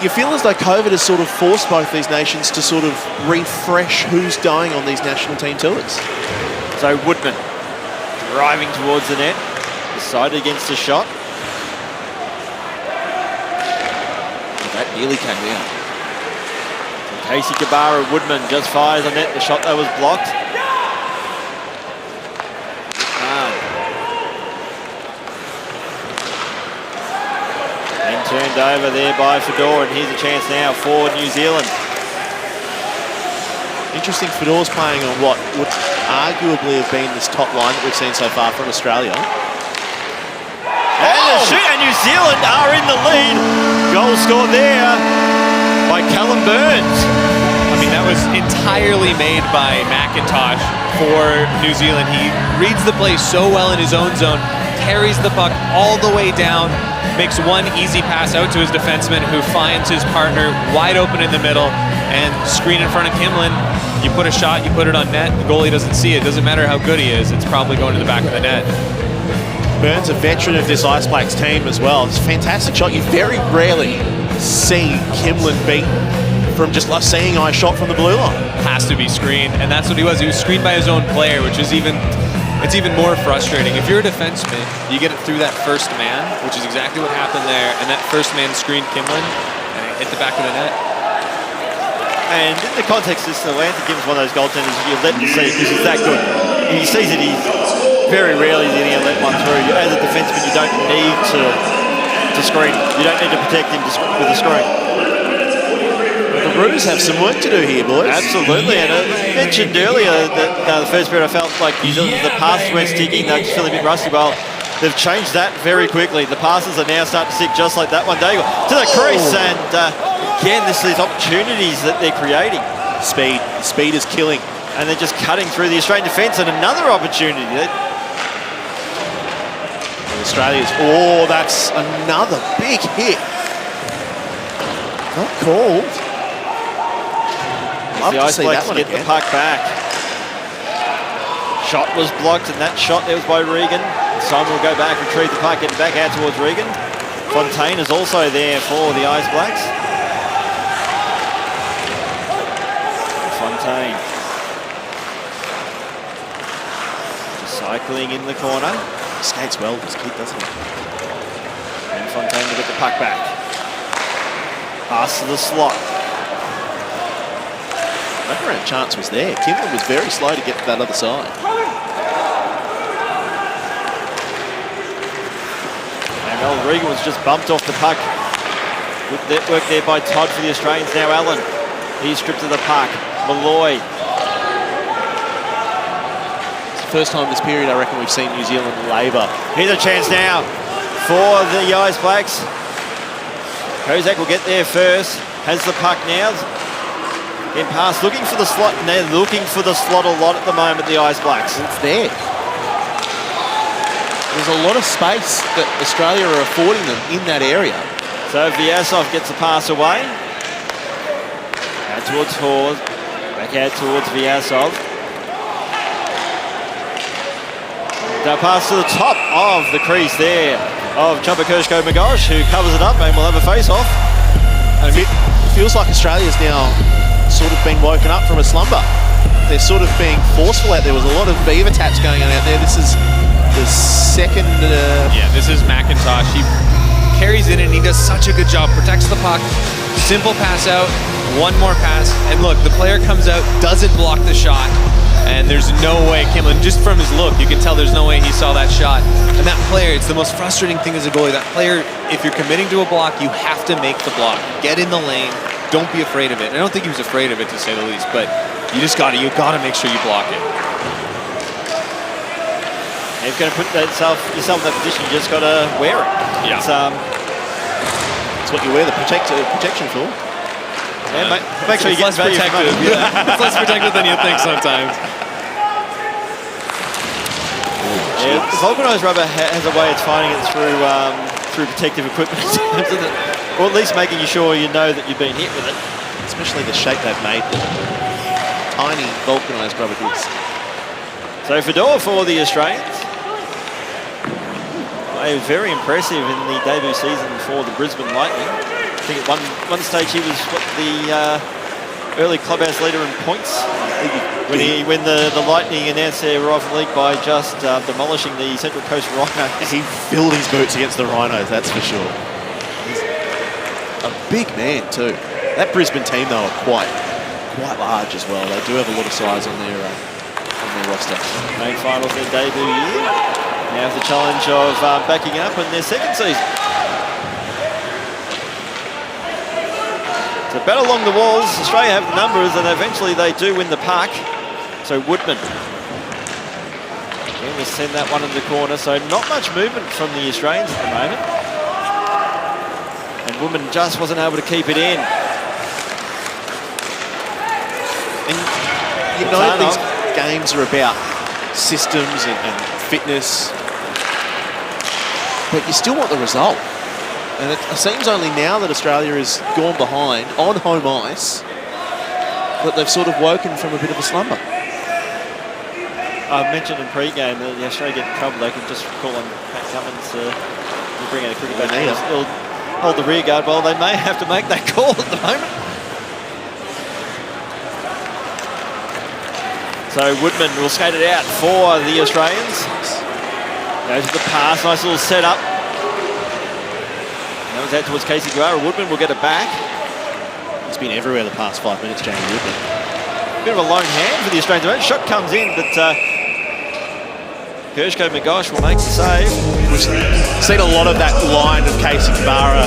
You feel as though COVID has sort of forced both these nations to sort of refresh who's going on these national team tours. So Woodman driving towards the net, decided against the shot. That nearly came out. Casey Kabara Woodman just fires the net. The shot though was blocked. And turned over there by Fedor, and here's a chance now for New Zealand. Interesting, Fedor's playing on what would arguably have been this top line that we've seen so far from Australia. And the shoot, and New Zealand are in the lead. Goal scored there by Callum Burns. I mean, that was entirely made by McIntosh for New Zealand. He reads the play so well in his own zone, carries the puck all the way down, makes one easy pass out to his defenseman who finds his partner wide open in the middle, and screen in front of Kimlin. You put a shot, you put it on net, the goalie doesn't see it. Doesn't matter how good he is, it's probably going to the back of the net. Burns, a veteran of this Ice Blacks team as well. It's a fantastic shot. You very rarely see Kimlin beat from just like seeing I shot from the blue line. Has to be screened, and that's what he was. He was screened by his own player, which is even more frustrating. If you're a defenseman, you get it through that first man, which is exactly what happened there, and that first man screened Kimlin, and it hit the back of the net. And in the context of this, Atlanta gives one of those goaltenders you let him see because he's that good. And he sees it, he's very rarely going to let one through. As a defenseman, you don't need to screen. You don't need to protect him with a screen. The Roos have some work to do here, boys. Absolutely, and I mentioned earlier that the first period I felt like New Zealand, the passes weren't sticking, they just feel a bit rusty. Well, they've changed that very quickly. The passes are now starting to stick just like that one. Daigle to the crease, and again, this is opportunities that they're creating. Speed is killing. And they're just cutting through the Australian defence, and another opportunity. Australia's, that's another big hit. Not called. Love the to Ice see Blacks that one get again. the puck back. Shot was blocked, and that shot there was by Regan. Simon will go back, retrieve the puck, get it back out towards Regan. Fontaine is also there for the Ice Blacks. Fontaine. Cycling in the corner. Skates well, this kid, doesn't he? And Fontaine will get the puck back. Pass to the slot. That round chance was there. Kimlin was very slow to get to that other side. And Regan was just bumped off the puck. Good work there by Todd for the Australians. Now Allen. He's stripped of the puck. Malloy. It's the first time this period I reckon we've seen New Zealand labour. Here's a chance now for the Ice Blacks. Kozak will get there first. Has the puck now. In pass, looking for the slot, and they're looking for the slot a lot at the moment, the Ice Blacks. It's there. There's a lot of space that Australia are affording them in that area. So Vyasov gets the pass away. Out towards Hawes. Back out towards Vyasov. They'll pass to the top of the crease there of Chubakershko-Magosh, who covers it up and will have a face-off. And it feels like Australia's now sort of been woken up from a slumber. They're sort of being forceful out there. There was a lot of beaver taps going on out there. This is the second... Yeah, this is McIntosh. He carries it and he does such a good job. Protects the puck. Simple pass out. One more pass. And look, the player comes out, doesn't block the shot. And there's no way, Kimlin, just from his look, you can tell there's no way he saw that shot. And that player, it's the most frustrating thing as a goalie. That player, if you're committing to a block, you have to make the block. Get in the lane. Don't be afraid of it. And I don't think he was afraid of it, to say the least, but you gotta make sure you block it. If you're going to put yourself in that position, you just got to wear it. Yeah. It's what you wear the protection for. Yeah, make sure you get less protected. Yeah. It's less protected than you think sometimes. Yeah, vulcanized rubber has a way of finding it through protective equipment, doesn't it? Or at least making sure you know that you've been hit with it. Especially the shape they've made. Tiny vulcanized rubber discs. So Fedor for the Australians. They were very impressive in the debut season for the Brisbane Lightning. I think at one stage he was the early clubhouse leader in points when the Lightning announced their rival league by just demolishing the Central Coast Rhinos. He filled his boots against the Rhinos, that's for sure. He's a big man too. That Brisbane team though are quite large as well. They do have a lot of size on their roster. Main finals their debut year. Now the challenge of backing up in their second season. So battle along the walls. Australia have the numbers and eventually they do win the puck. So Woodman. Again, we'll send that one in the corner. So not much movement from the Australians at the moment. And Woodman just wasn't able to keep it in. And you know these games are about systems and fitness, but you still want the result. And it seems only now that Australia has gone behind on home ice that they've sort of woken from a bit of a slumber. I mentioned in pre-game that the Australia get in trouble, they can just call on Pat Cummins to bring out a cricket bat. They'll hold the rear guard. Well, they may have to make that call at the moment. So Woodman will skate it out for the Australians. Goes to the pass, nice little setup. That was out towards Casey Guerra. Woodman will get it back. He's been everywhere the past 5 minutes, Jamie Woodman. Bit of a lone hand for the Australians. Shot comes in, but Kershko-Magosh will make the save. We've seen a lot of that line of Casey Guerra,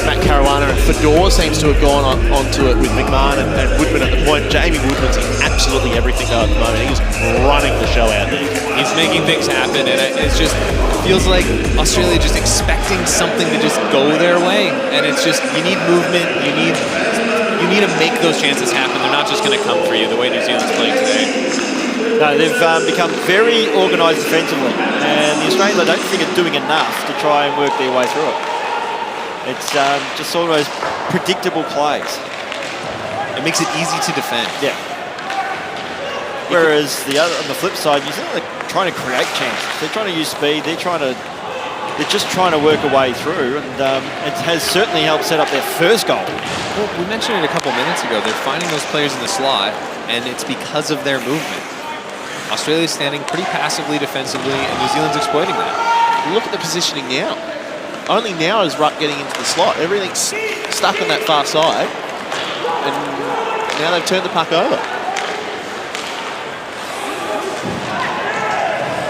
Matt Caruana, and Fedor seems to have gone onto it with McMahon and Woodman at the point. Jamie Woodman's in absolutely everything though at the moment. He's running the show out there. He's making things happen, and it feels like Australia just expecting something to just go their way. And it's just, you need movement, you need to make those chances happen. They're not just going to come for you the way New Zealand's playing today. No, they've become very organised defensively, and the Australians I don't think are doing enough to try and work their way through it. It's just sort of those predictable plays. It makes it easy to defend. Yeah. Whereas on the flip side, New Zealand are trying to create chances. They're trying to use speed. They're just trying to work a way through, and it has certainly helped set up their first goal. Well, we mentioned it a couple minutes ago. They're finding those players in the slot, and it's because of their movement. Australia's standing pretty passively defensively, and New Zealand's exploiting that. Look at the positioning now. Only now is Ruck getting into the slot. Everything's stuck on that far side, and now they've turned the puck over.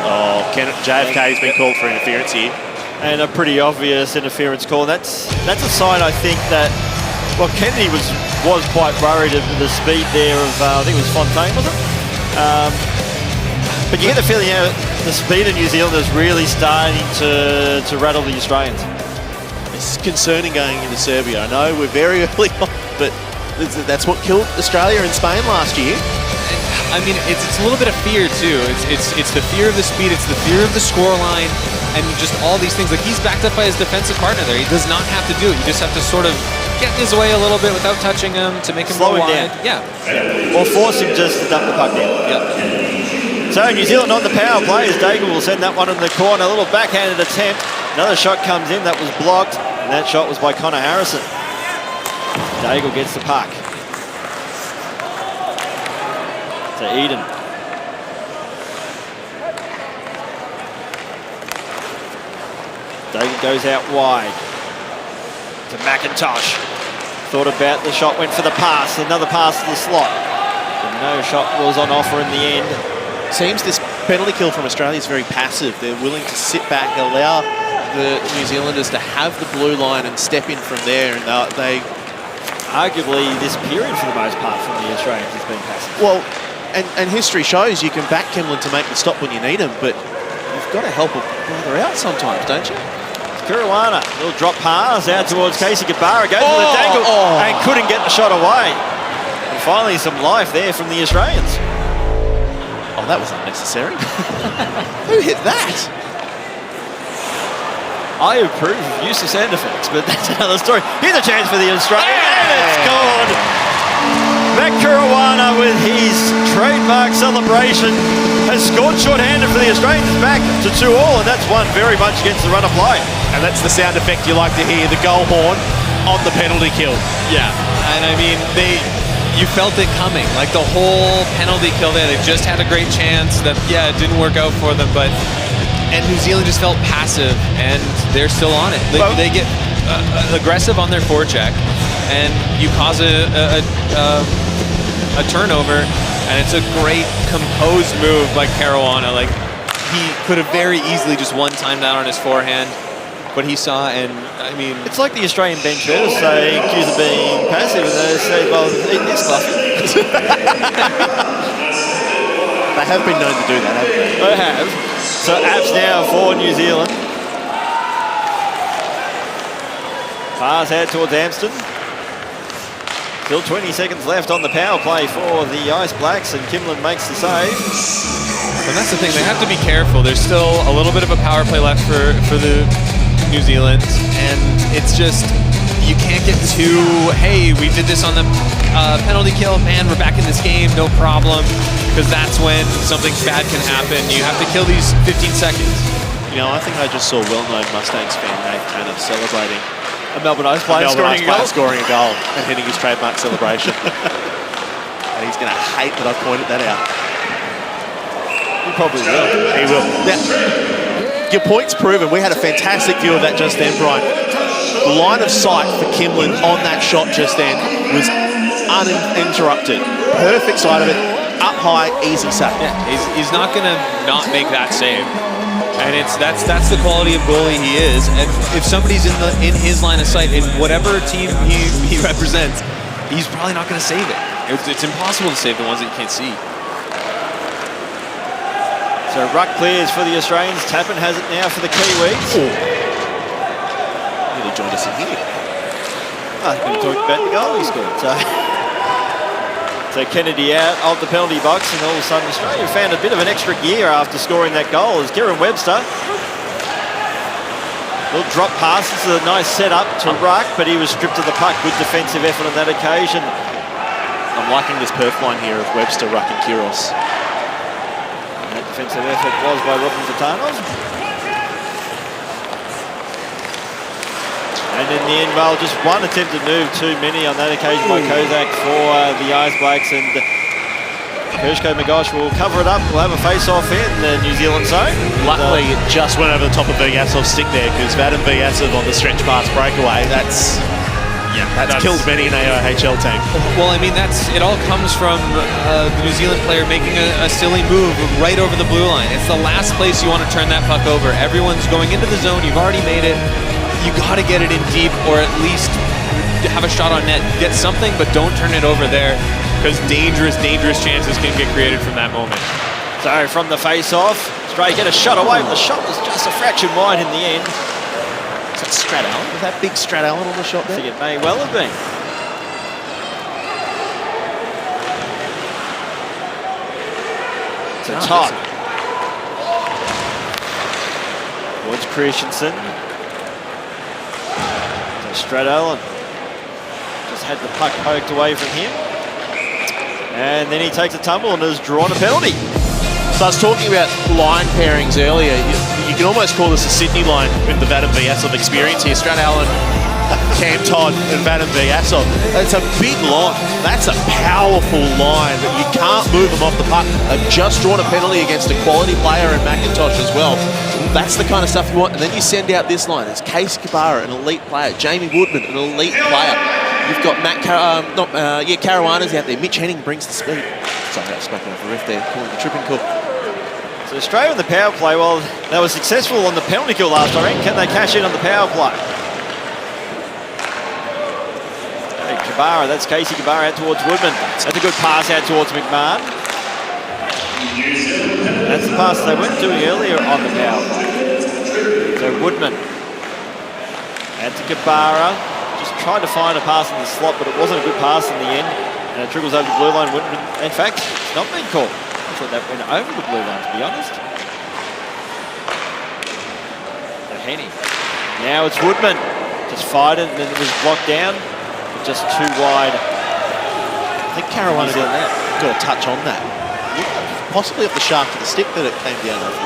Oh, JFK's been called for interference here. And a pretty obvious interference call. That's a sign, I think, that Well, Kennedy was quite worried of the speed there of, I think it was Fontaine, was it? But you get the feeling the speed of New Zealand is really starting to rattle the Australians. It's concerning going into Serbia. I know we're very early on, but that's what killed Australia and Spain last year. I mean, it's a little bit of fear too. It's the fear of the speed, it's the fear of the scoreline, and just all these things. Like, he's backed up by his defensive partner there. He does not have to do it. You just have to sort of get in his way a little bit without touching him to make him Slow go him wide. down. Yeah. Or force him just to dump the puck down. Yeah. So New Zealand on the power play as Daigle will send that one in the corner. A little backhanded attempt. Another shot comes in that was blocked, and that shot was by Connor Harrison. Daigle gets the puck. To Eden. Daigle goes out wide. To McIntosh. Thought about the shot, went for the pass. Another pass to the slot. But no shot was on offer in the end. Seems this penalty kill from Australia is very passive. They're willing to sit back, allow the New Zealanders to have the blue line and step in from there, and they arguably this period for the most part from the Australians has been passive. Well, and history shows you can back Kimlin to make the stop when you need him, but you've got to help a brother out sometimes, don't you? Caruana, little drop pass out towards Casey Gabara, goes for the Daigle and couldn't get the shot away. And finally some life there from the Australians. Oh, that was unnecessary. Who hit that? I approve of use of sound effects, but that's another story. Here's a chance for the Australians, and it's scored. Matt Caruana with his trademark celebration has scored short-handed for the Australians, back to 2-2, and that's one very much against the run of play. And that's the sound effect you like to hear, the goal horn on the penalty kill. Yeah, and I mean, you felt it coming. Like, the whole penalty kill there, they just had a great chance that, it didn't work out for them, and New Zealand just felt passive, and they're still on it. They get aggressive on their forecheck, and you cause a turnover, and it's a great composed move by Caruana. Like, he could have very easily just one-timed that on his forehand, but he saw, and I mean, it's like the Australian bench will say accused of being passive, and they say, well, eat this, Fluffy. They have been known to do that, haven't they? They have. So apps now for New Zealand. Pass out towards Amston. Still 20 seconds left on the power play for the Ice Blacks, and Kimlin makes the save. And that's the thing, they have to be careful. There's still a little bit of a power play left for the New Zealand, and it's just, you can't get too, hey, we did this on the penalty kill, man, we're back in this game, no problem, because that's when something bad can happen. You have to kill these 15 seconds. You know, I think I just saw well-known Mustangs fan Nate Tanner celebrating A Melbourne Ice player scoring a goal and hitting his trademark celebration. And he's going to hate that I pointed that out. He probably will. He will. Now, your point's proven. We had a fantastic view of that just then, Brian. The line of sight for Kimlin on that shot just then was uninterrupted. Perfect sight of it. Up high, easy save. Yeah, he's not going to not make that save. And that's the quality of goalie he is. And if somebody's in his line of sight in whatever team he represents, he's probably not going to save it. It's impossible to save the ones that you can't see. So ruck clears for the Australians. Tappan has it now for the Kiwis. Nearly joined us in here. I was going to talk about the goal he scored. So Kennedy out of the penalty box, and all of a sudden Australia found a bit of an extra gear after scoring that goal as Kieran Webster. Little drop pass. This is a nice setup to ruck, but he was stripped of the puck. Good defensive effort on that occasion. I'm liking this perf line here of Webster, Ruck and Kyrgios. That defensive effort was by Robin Zatanov. And in the end, well, just one attempted move too many on that occasion by Kozak for the Ice Blacks, and Hershko Magosh will cover it up. We'll have a face-off in the New Zealand zone. Luckily, it just went over the top of Vyasov's stick there, because Vadim Vyasov on the stretch pass breakaway, that's killed many in AIHL team. Well, I mean, it all comes from the New Zealand player making a silly move right over the blue line. It's the last place you want to turn that puck over. Everyone's going into the zone. You've already made it. You got to get it in deep, or at least have a shot on net, get something, but don't turn it over there, because dangerous chances can get created from that moment. So from the face-off, Australia get a shot away, but the shot was just a fraction wide in the end. Is that Strat-Allen? Was that big Strat-Allen on the shot I there? think it may well have been. So Todd. Towards Christensen. So Strat-Allen just had the puck poked away from him. And then he takes a tumble and has drawn a penalty. So I was talking about line pairings earlier. You can almost call this a Sydney line with the Vadim Vyasov experience here. Strat-Allen, Cam Todd and Vadim Vyasov. It's a big line. That's a powerful line that you can't move them off the puck. They've just drawn a penalty against a quality player in McIntosh as well. That's the kind of stuff you want. And then you send out this line. It's Casey Kabara, an elite player. Jamie Woodman, an elite player. You've got Caruana's out there. Mitch Henning brings the speed. Sorry, I was smacking off the ref there, calling the tripping call. So Australia on the power play, well, they were successful on the penalty kill last time. Can they cash in on the power play? Hey, Kabara, that's Casey Kabara out towards Woodman. That's a good pass out towards McMahon. That's the pass they weren't doing earlier on the power play. So Woodman. And to Kabara. Just tried to find a pass in the slot, but it wasn't a good pass in the end. And it trickles over the blue line. Woodman, in fact, it's not been called. I thought that went over the blue line, to be honest. So Henny. Now it's Woodman. Just fired it, and then it was blocked down. But just too wide. I think Caruana got a touch on that. Possibly off the shaft of the stick that it came down over.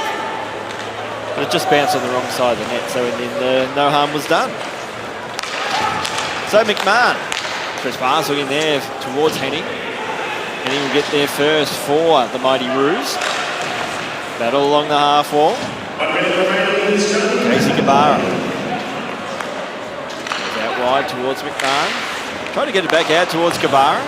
But it just bounced on the wrong side of the net, so in the end, no harm was done. So McMahon. Chris Barsel in there towards Henning. Henning will get there first for the Mighty Roos. Battle along the half wall. Casey Kabara. Goes out wide towards McMahon. Trying to get it back out towards Kabara.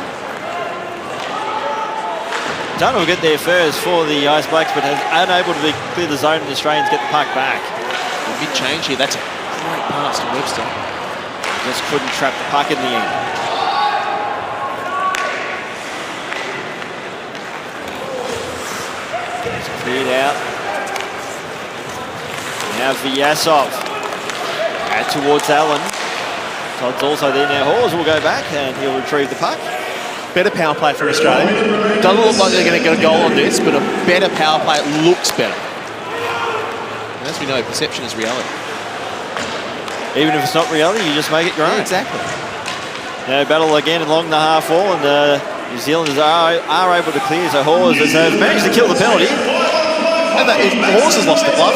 Dunn will get there first for the Ice Blacks, but has unable to clear the zone, and the Australians get the puck back. A big change here. That's a great pass to Webster. Just couldn't trap the puck in the end. Cleared out. Now Vyasov. Out towards Allen. Todd's also there now. Hawes will go back and he'll retrieve the puck. Better power play from Australia. Doesn't look like they're going to get a goal on this, but a better power play looks better. And as we know, perception is reality. Even if it's not reality, you just make it your own. Yeah, exactly. Now battle again along the half wall, and New Zealanders are able to clear. So Hawes has managed to kill the penalty. And Hawes has lost the glove.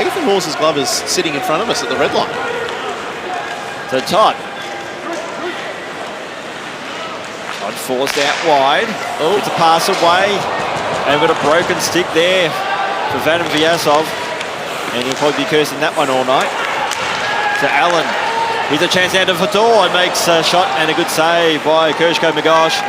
Ethan Hawes' glove is sitting in front of us at the red line. So Todd forced out wide. Oh, it's a pass away. And we've got a broken stick there for Vadim Vyasov. And he'll probably be cursing that one all night. So Allen, here's a chance out of Fedor, and makes a shot and a good save by Kershko Magosh.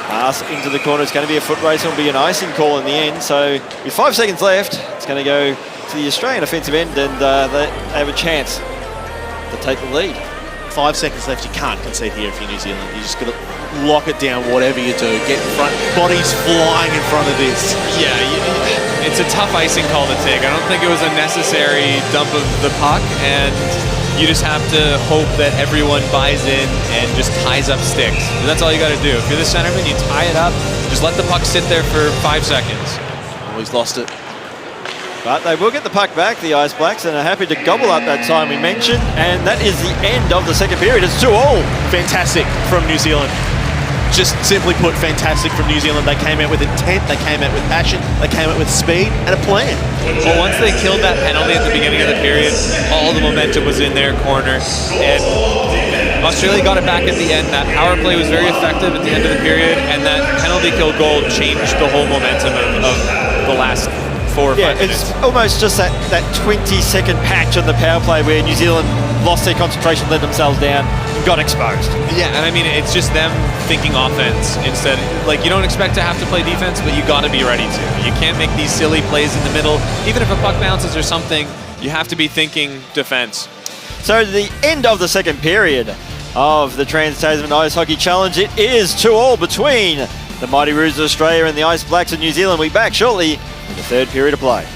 Pass into the corner. It's going to be a foot race. It'll be an icing call in the end. So with 5 seconds left, it's going to go to the Australian offensive end, and they have a chance to take the lead. 5 seconds left. You can't concede here if you're New Zealand. You just got to lock it down, whatever you do. Get in front. Bodies flying in front of this. Yeah, it's a tough icing call to take. I don't think it was a necessary dump of the puck, and you just have to hope that everyone buys in and just ties up sticks. And that's all you got to do. If you're the centerman, you tie it up. Just let the puck sit there for 5 seconds. Oh, he's lost it. But they will get the puck back, the Ice Blacks, and are happy to gobble up that time we mentioned. And that is the end of the second period. It's 2-2. Fantastic from New Zealand. Just simply put, fantastic from New Zealand. They came out with intent, they came out with passion, they came out with speed and a plan. Well, once they killed that penalty at the beginning of the period, all the momentum was in their corner. And Australia got it back at the end. That power play was very effective at the end of the period, and that penalty kill goal changed the whole momentum of the last 4 or 5 Yeah, minutes. it's almost just that 20-second patch on the power play where New Zealand lost their concentration, let themselves down, and got exposed. Yeah, and I mean, it's just them thinking offense instead. Like, you don't expect to have to play defense, but you got to be ready to. You can't make these silly plays in the middle. Even if a puck bounces or something, you have to be thinking defense. So the end of the second period of the Trans-Tasman Ice Hockey Challenge, it is 2-2 between the Mighty Roos of Australia and the Ice Blacks of New Zealand. We'll be back shortly in the third period of play.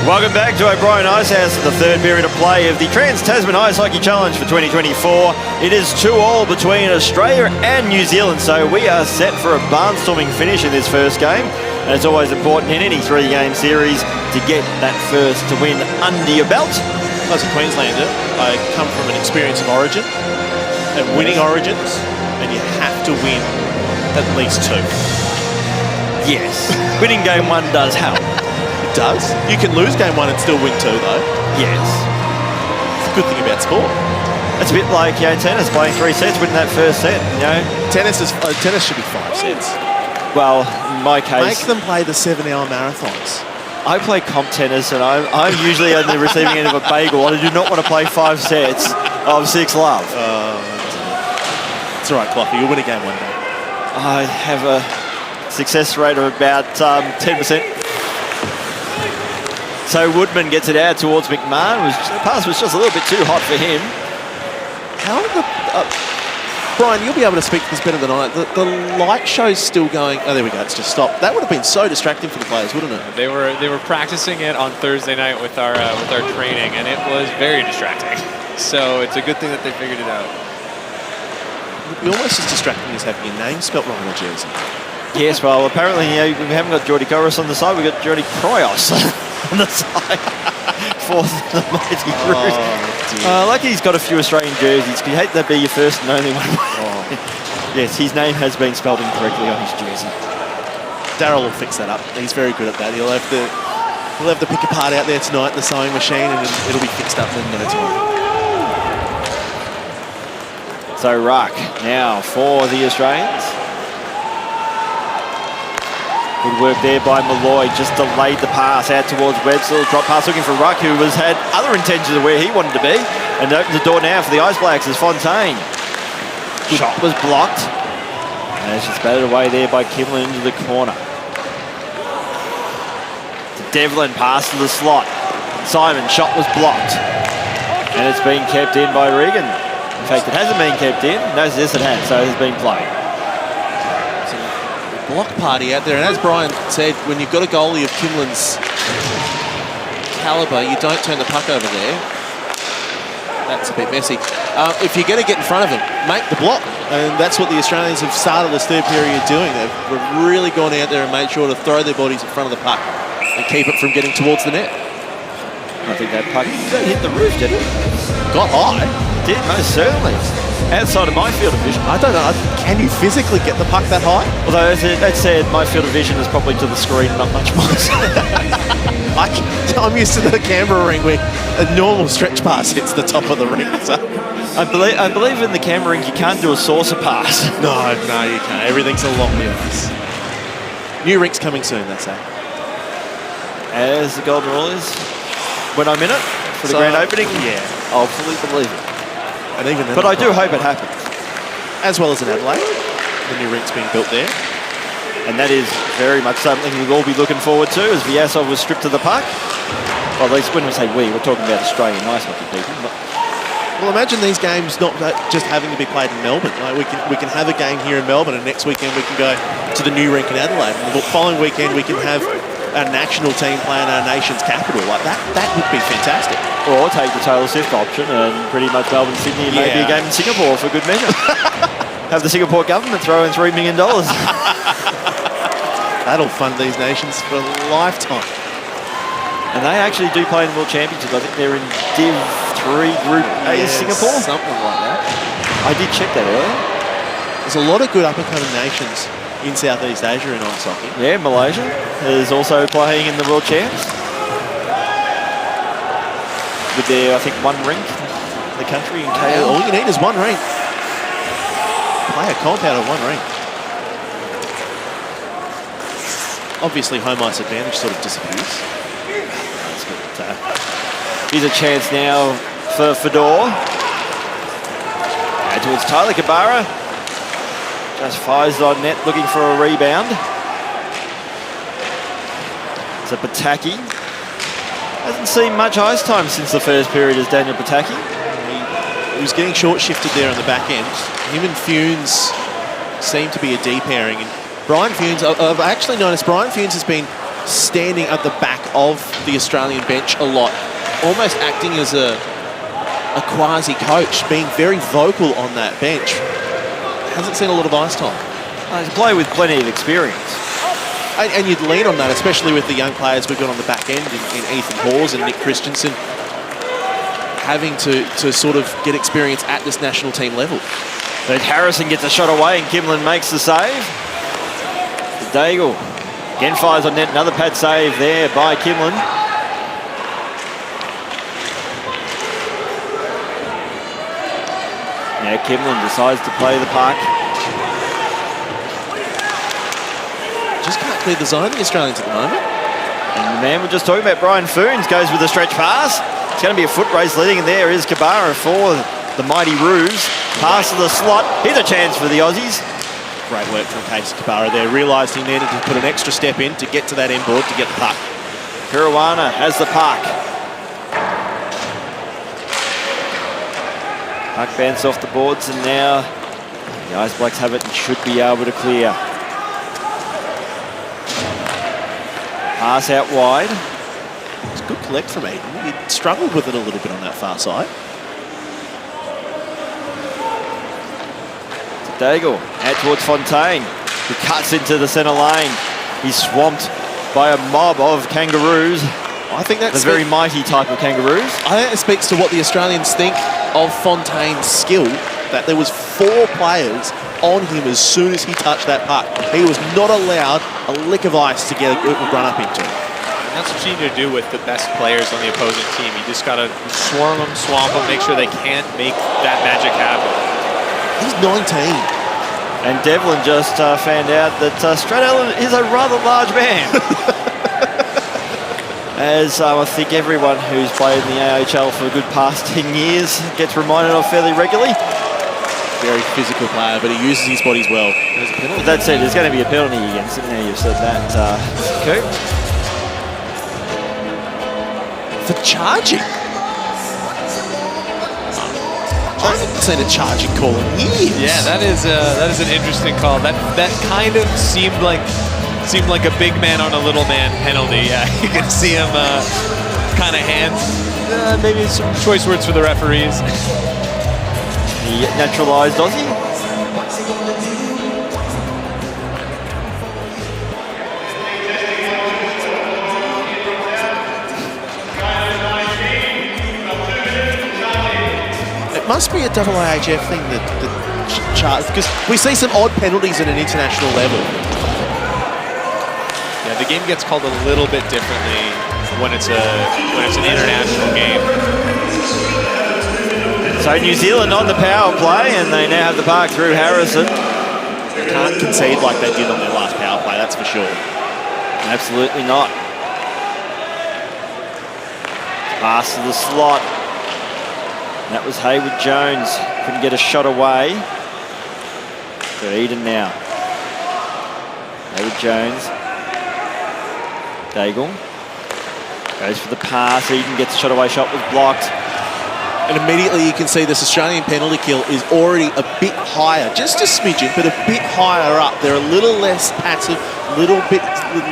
Welcome back to O'Brien Icehouse in the third period of play of the Trans-Tasman Ice Hockey Challenge for 2024. It is 2-2 between Australia and New Zealand, so we are set for a barnstorming finish in this first game. And it's always important in any three-game series to get that first to win under your belt. As a Queenslander, I come from an experience of Origin and winning Origins, and you have to win at least 2. Yes. Winning game 1 does help. It does. You can lose game 1 and still win 2, though. Yes. It's a good thing about sport. It's a bit like tennis, playing 3 sets, winning that first set. Tennis should be 5 sets. Well, in my case, Make them play the 7-hour marathons. I play comp tennis, and I'm usually on the receiving end of a bagel. I do not want to play 5 sets of 6 love. It's all right, Cloughy. You'll win a game one day. I have a success rate of about 10%. So Woodman gets it out towards McMahon. The pass was just a little bit too hot for him. How the... Brian, you'll be able to speak to this better than I. The light show's still going. Oh, there we go. It's just stopped. That would have been so distracting for the players, wouldn't it? They were practicing it on Thursday night with our training, and it was very distracting. So it's a good thing that they figured it out. It'd be almost as distracting as having your name spelt wrong on a jersey. Yes, well, apparently we haven't got Geordie Corus on the side. We've got Geordie Kroios on the side for the Mighty Roos. Like he's got a few Australian jerseys. You hate that be your first and only one. Yes, his name has been spelled incorrectly on his jersey. Daryl will fix that up. He's very good at that. He'll have the pick a part out there tonight, the sewing machine, and it'll be fixed up in no time. So Ruck now for the Australians. Good work there by Malloy, just delayed the pass out towards Webster. Drop pass looking for Ruck, who had other intentions of where he wanted to be, and opens the door now for the Ice Blacks as Fontaine. Shot was blocked, and it's just batted away there by Kimlin into the corner. Devlin pass to the slot. Simon, shot was blocked, and it's been kept in by Regan. In fact, it hasn't been kept in. No, yes, it has, so it has been played. Block party out there, and as Brian said, when you've got a goalie of Kimlin's calibre, you don't turn the puck over there. That's a bit messy. If you're going to get in front of him, make the block, and that's what the Australians have started this third period doing. They've really gone out there and made sure to throw their bodies in front of the puck and keep it from getting towards the net. I think that puck hit the roof, didn't it? Got high. Did, most certainly. Outside of my field of vision. I don't know. Can you physically get the puck that high? Although, that said, my field of vision is probably to the screen, not much more. I'm used to the Canberra ring where a normal stretch pass hits the top of the ring. So. I believe in the Canberra rink you can't do a saucer pass. No, you can't. Everything's along the ice. New rink's coming soon, they say. As the golden rule is, when I'm in it for the grand opening, yeah, I'll fully believe it. And even then, but I do hope it happens. As well as in Adelaide, the new rink's being built there. And that is very much something we'll all be looking forward to, as Vyasov was stripped to the puck. Well, at least when we say we, we're talking about Australian ice hockey people. But well, imagine these games not just having to be played in Melbourne. Like we can have a game here in Melbourne, and next weekend we can go to the new rink in Adelaide. And the following weekend we can have our national team play in our nation's capital. Like that would be fantastic. Or take the Taylor Swift option and pretty much Melbourne, Sydney, and maybe a game in Singapore for good measure. Have the Singapore government throw in $3 million. That'll fund these nations for a lifetime. And they actually do play in the World Championships. I think they're in Div 3 Group A, Singapore. Something like that. I did check that earlier. There's a lot of good up-and-coming nations in Southeast Asia in ice hockey. Yeah, Malaysia is also playing in the World Champs. With their, I think, one rink in the country in KL. All you need is one rink. Play a comp out of one rink. Obviously, home ice advantage sort of disappears. That's good. Here's a chance now for Fedor. Out towards Tyler Kabara. Just fires on net, looking for a rebound. It's a Pataki. Hasn't seen much ice time since the first period as Daniel Pataki. He was getting short-shifted there on the back end. Him and Funes seem to be a D pairing. And Brian Funes, I've actually noticed Brian Funes has been standing at the back of the Australian bench a lot, almost acting as a quasi-coach, being very vocal on that bench. Hasn't seen a lot of ice time. He's a player with plenty of experience. And you'd lean on that, especially with the young players we've got on the back end in Ethan Hawes and Nick Christensen, having to sort of get experience at this national team level. But Harrison gets a shot away and Kimlin makes the save. Daigle again fires on net. Another pad save there by Kimlin. Now Kimlin decides to play the puck. Just can't clear the zone, the Australians at the moment. And the man we're just talking about, Brian Foons, goes with a stretch pass. It's going to be a foot race leading, and there is Kabara for the Mighty Roos. Pass to the slot. Here's a chance for the Aussies. Great work from Casey Kabara there. Realised he needed to put an extra step in to get to that end board to get the puck. Caruana has the puck. Puck bounces off the boards, and now the Ice Blacks have it and should be able to clear. Pass out wide. It's a good collect from Eden. He struggled with it a little bit on that far side. Daigle out towards Fontaine, who cuts into the centre lane. He's swamped by a mob of kangaroos. I think that's a very mighty type of kangaroos. I think it speaks to what the Australians think of Fontaine's skill, that there was 4 players on him as soon as he touched that puck. He was not allowed a lick of ice to get a run up into. And that's what you need to do with the best players on the opposing team. You just got to swarm them, swamp them, make sure they can't make that magic happen. He's 19. And Devlin just found out that Stradellen is a rather large man. As I think everyone who's played in the AHL for a good past 10 years gets reminded of fairly regularly. Very physical player, but he uses his bodies well. There's a penalty. That said, there's going to be a penalty against him. Now you've said that, Coop. For charging. I haven't seen a charging call in years. Yeah, that is an interesting call. That kind of seemed like a big man on a little man penalty. Yeah, you can see him kind of hands. Maybe some choice words for the referees. The naturalised Aussie. Must be a AAHF thing that charge, because we see some odd penalties at an international level. Yeah, the game gets called a little bit differently when it's an international game. So New Zealand on the power play, and they now have the puck through Harrison. Can't concede like they did on their last power play, that's for sure. Absolutely not. Pass to the slot. That was Hayward Jones. Couldn't get a shot away. For Eden now. Hayward Jones. Daigle. Goes for the pass. Eden gets a shot away. Shot was blocked. And immediately you can see this Australian penalty kill is already a bit higher. Just a smidgen, but a bit higher up. They're a little less passive, a little bit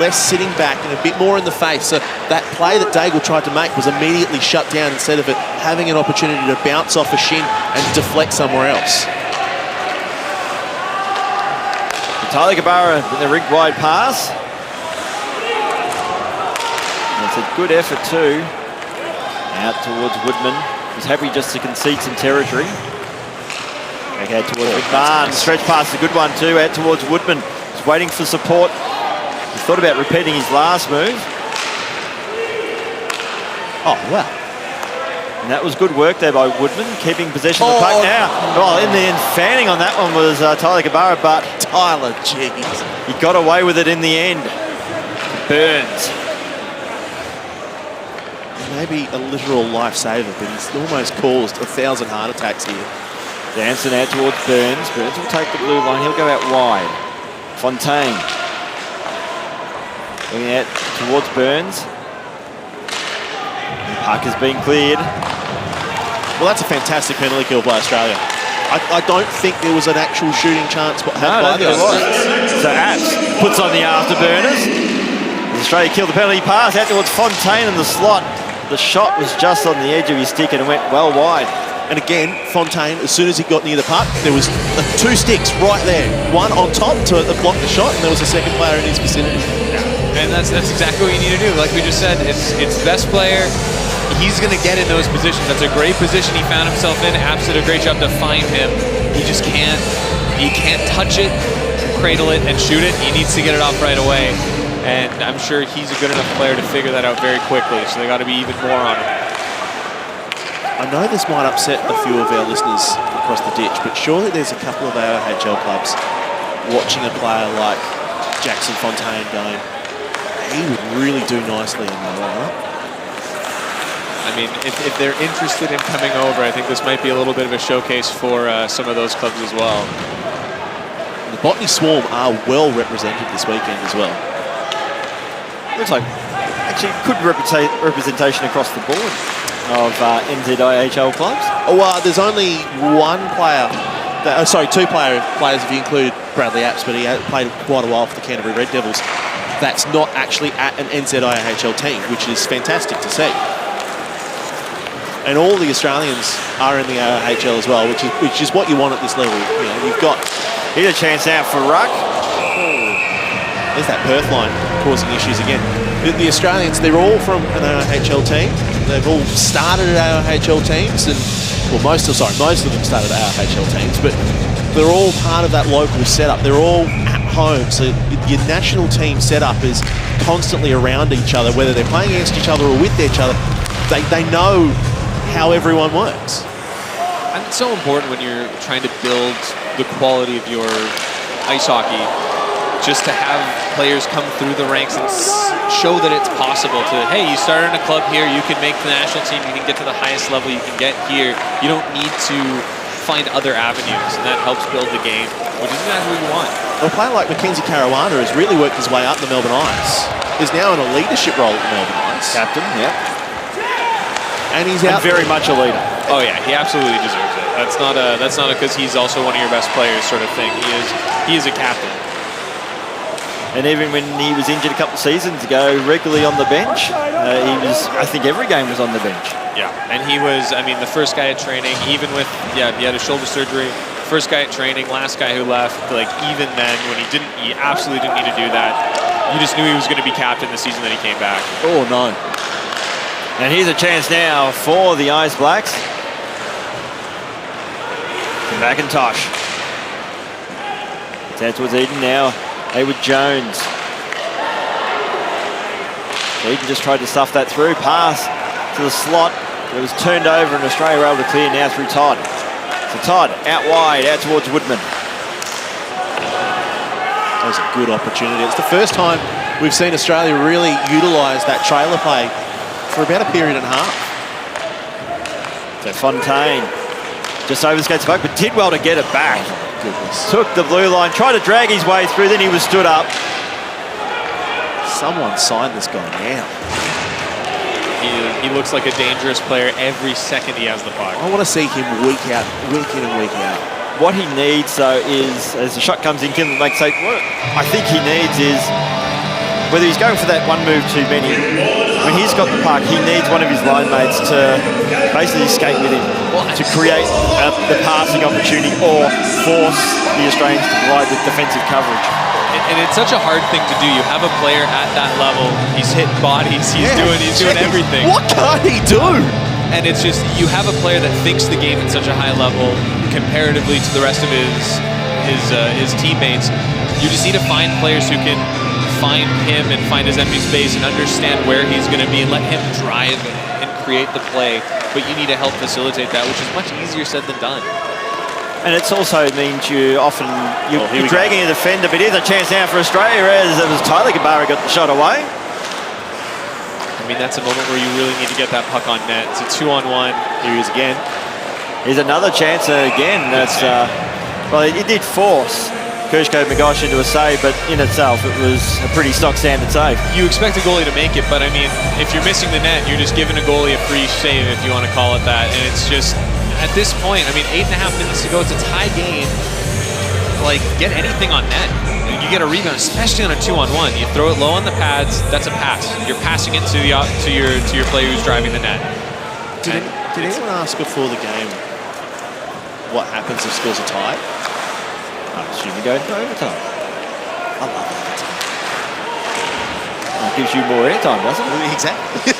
less sitting back and a bit more in the face. So that play that Daigle tried to make was immediately shut down instead of it having an opportunity to bounce off a shin and deflect somewhere else. Tyler Kabara with a rigged wide pass. And it's a good effort too. Out towards Woodman. He's happy just to concede some territory. Back out towards McMahon. Stretch pass, a good one too. Out towards Woodman. He's waiting for support. He thought about repeating his last move. Oh, wow. And that was good work there by Woodman, keeping possession of the puck now. Well, in the end, fanning on that one was Tyler Kabara, but Tyler, jeez. He got away with it in the end. Burns. Maybe a literal lifesaver, but he's almost caused 1,000 heart attacks here. Dancing out towards Burns. Burns will take the blue line. He'll go out wide. Fontaine. Looking out towards Burns. The puck has been cleared. Well, that's a fantastic penalty kill by Australia. I don't think there was an actual shooting chance by the Australians. So Apps puts on the afterburners. Australia killed the penalty pass out towards Fontaine in the slot. The shot was just on the edge of his stick and it went well wide. And again, Fontaine, as soon as he got near the puck, there was 2 sticks right there. One on top to block the shot, and there was a second player in his vicinity. And that's exactly what you need to do. Like we just said, it's best player. He's going to get in those positions. That's a great position he found himself in. Abs did a great job to find him. He just can't. He can't touch it, cradle it, and shoot it. He needs to get it off right away. And I'm sure he's a good enough player to figure that out very quickly. So they got to be even more on him. I know this might upset a few of our listeners across the ditch, but surely there's a couple of AIHL clubs watching a player like Jackson Fontaine going, he would really do nicely in the lineup. I mean, if they're interested in coming over, I think this might be a little bit of a showcase for some of those clubs as well. The Botany Swarm are well represented this weekend as well. Looks like actually good representation across the board of NZIHL clubs. There's only one player, two players if you include Bradley Apps, but he played quite a while for the Canterbury Red Devils. That's not actually at an NZIHL team, which is fantastic to see. And all the Australians are in the AIHL as well, which is what you want at this level. You know, you've got. Here's a chance now for Ruck. There's that Perth line causing issues again. The Australians, they're all from an AIHL team. They've all started at AIHL teams, and most of them started at AIHL teams, but they're all part of that local setup. They're all at home, so your national team setup is constantly around each other, whether they're playing against each other or with each other. They know how everyone works. And it's so important when you're trying to build the quality of your ice hockey, just to have players come through the ranks and show that it's possible to, hey, you started in a club here, you can make the national team, you can get to the highest level you can get here. You don't need to find other avenues, and that helps build the game, which is exactly what you want. A player like Mackenzie Caruana has really worked his way up the Melbourne Ice. He's now in a leadership role at the Melbourne Ice. Captain, yeah. And he's out very much a leader. Oh yeah, he absolutely deserves it. That's not a because he's also one of your best players sort of thing. He is a captain. And even when he was injured a couple of seasons ago, regularly on the bench, I think every game was on the bench. Yeah, and he was, the first guy at training, even with, he had a shoulder surgery, first guy at training, last guy who left, like even then when he absolutely didn't need to do that, you just knew he was going to be captain the season that he came back. Oh, no. And here's a chance now for the Ice Blacks. McIntosh. It's out towards Eden now. Hayward Jones. Eden just tried to stuff that through. Pass to the slot. It was turned over and Australia were able to clear now through Todd. So Todd out wide, out towards Woodman. That was a good opportunity. It's the first time we've seen Australia really utilise that trailer play for about a period and a half. So Fontaine just over the skates back, but did well to get it back. Goodness. Took the blue line, tried to drag his way through, then he was stood up. Someone sign this guy now. He looks like a dangerous player every second he has the puck. I want to see him week in and week out. What he needs, though, is, as the shot comes in, what I think he needs is, whether he's going for that one move too many, when he's got the puck, he needs one of his line mates to basically skate with him, to create the passing opportunity or force the Australians to provide the defensive coverage. And it's such a hard thing to do. You have a player at that level, he's hitting bodies, he's doing everything. What can't he do? And it's just, you have a player that thinks the game at such a high level comparatively to the rest of his teammates. You just need to find players who can find him and find his empty space and understand where he's going to be and let him drive and create the play. But you need to help facilitate that, which is much easier said than done. And it also means you're dragging a defender, but here's a chance now for Australia as it was Tyler Gabara got the shot away. That's a moment where you really need to get that puck on net. It's a 2-on-1. Here he is again. Here's another chance again. That's it did force Kershko Magosh into a save, but in itself it was a pretty stock standard save. You expect a goalie to make it, but if you're missing the net, you're just giving a goalie a free save, if you want to call it that. And it's just, at this point, 8.5 minutes to go, it's a tie game. like get anything on net. You get a rebound, especially on a 2-on-1. You throw it low on the pads, that's a pass. You're passing it to your player who's driving the net. Did anyone ask before the game what happens if scores are tied? I assume we go into overtime. I love overtime. It gives you more airtime, doesn't it? Exactly.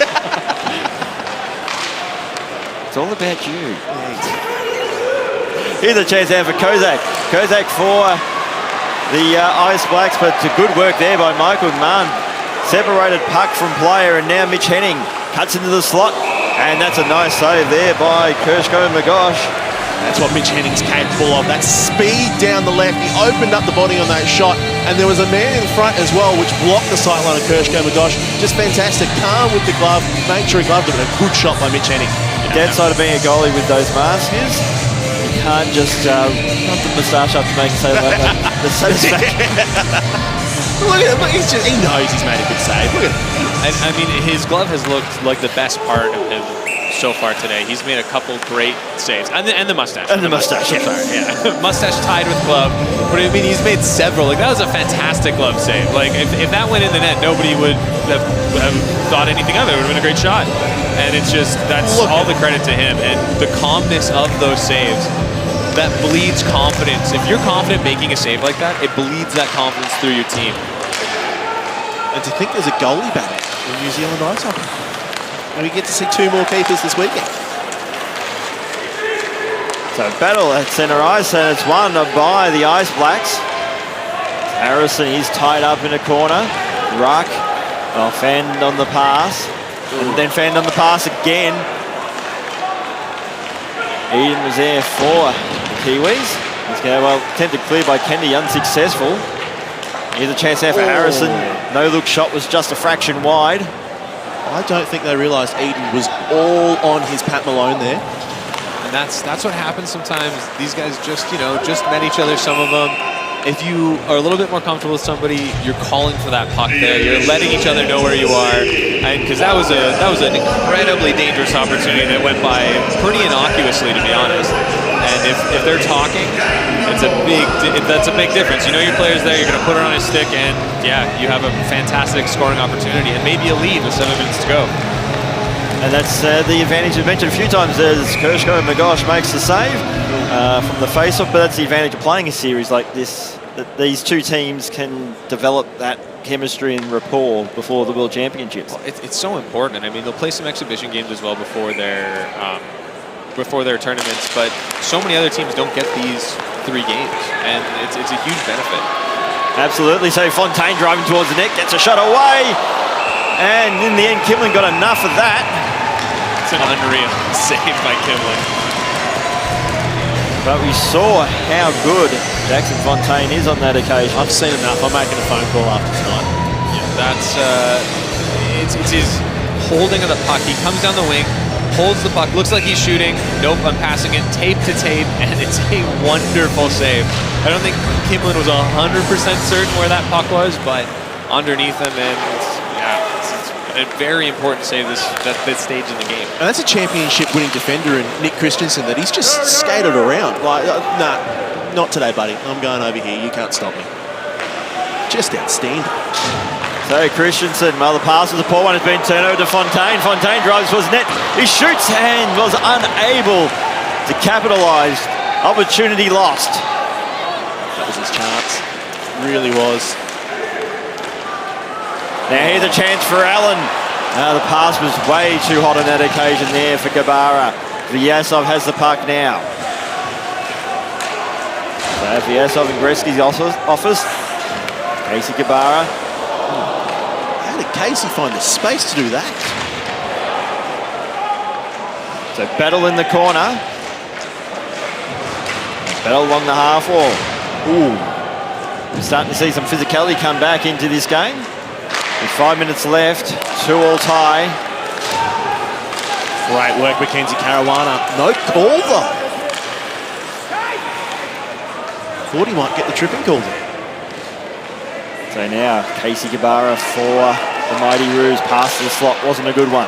It's all about you. Yeah, exactly. Here's a chance there for Kozak. Kozak for the Ice Blacks, but good work there by Michael Mann. Separated puck from player, and now Mitch Henning cuts into the slot, and that's a nice save there by Kershko Magosh. That's what Mitch Henning's capable of. That speed down the left. He opened up the body on that shot, and there was a man in front as well, which blocked the sightline of Kershko Magosh. Just fantastic. Calm with the glove. Make sure he gloved it, but a good shot by Mitch Henning. The dead side of being a goalie with those masks is you can't just not the moustache up to make it say like that. The satisfaction. Look at him. He knows he's made a good save. Look at him. I mean, his glove has looked like the best part of him so far today. He's made a couple great saves. And the mustache. And the mustache, yeah. Sorry, yeah. Mustache tied with glove. But I mean, he's made several. Like, that was a fantastic glove save. Like, if that went in the net, nobody would have thought anything of it. It would have been a great shot. And it's just, that's all the credit to him. And the calmness of those saves, that bleeds confidence. If you're confident making a save like that, it bleeds that confidence through your team. And to think there's a goalie battle in New Zealand ice hockey. And we get to see 2 more keepers this weekend. So battle at centre ice, and it's won by the Ice Blacks. Harrison, he's tied up in a corner. Ruck, fanned on the pass. And then fanned on the pass again. Eden was there for the Kiwis. He's going, attempted clear by Kennedy, unsuccessful. Here's a chance there for Harrison. No look shot was just a fraction wide. I don't think they realised Eden was all on his Pat Malone there. And that's what happens sometimes. These guys just met each other, some of them. If you are a little bit more comfortable with somebody, you're calling for that puck there. You're letting each other know where you are. And because that was an incredibly dangerous opportunity that went by pretty innocuously, to be honest. And if they're talking, that's a big difference. You know your player's there, you're going to put it on his stick, and yeah, you have a fantastic scoring opportunity and maybe a lead with 7 minutes to go. And that's the advantage we've mentioned a few times as Kershko Magosh makes the save from the face-off, but that's the advantage of playing a series like this, that these two teams can develop that chemistry and rapport before the World Championships. Well, it's so important. I mean, they'll play some exhibition games as well before their tournaments, but so many other teams don't get these 3 games, and it's a huge benefit. Absolutely. So Fontaine driving towards the net, gets a shot away, and in the end, Kimlin got enough of that. It's an unreal save by Kimlin. But we saw how good Jackson Fontaine is on that occasion. I've seen enough. I'm making a phone call after tonight. Yeah, that's it's his holding of the puck. He comes down the wing, holds the puck, looks like he's shooting. Nope, I'm passing it tape to tape, and it's a wonderful save. I don't think Kimlin was 100% certain where that puck was, but underneath him, and it's a very important save at this stage in the game. And that's a championship-winning defender in Nick Christensen that he's just skated around. Like, nah, not today, buddy. I'm going over here. You can't stop me. Just outstanding. So Christensen, the pass was a poor one, has been turned over to Fontaine. Fontaine drives towards net. He shoots and was unable to capitalise. Opportunity lost. That was his chance. Really was. Now here's a chance for Allen. The pass was way too hot on that occasion there for Gabara. Vyasov has the puck now. So Vyasov in Gretzky's office. Casey Gabara. How did Casey find the space to do that? So battle in the corner. Battle along the half wall. Ooh. We're starting to see some physicality come back into this game. With 5 minutes left, 2-all tie. Great work, Mackenzie Caruana. No call, though. Thought he might get the tripping call there. So now, Casey Gabara for the Mighty Roos. Pass to the slot wasn't a good one.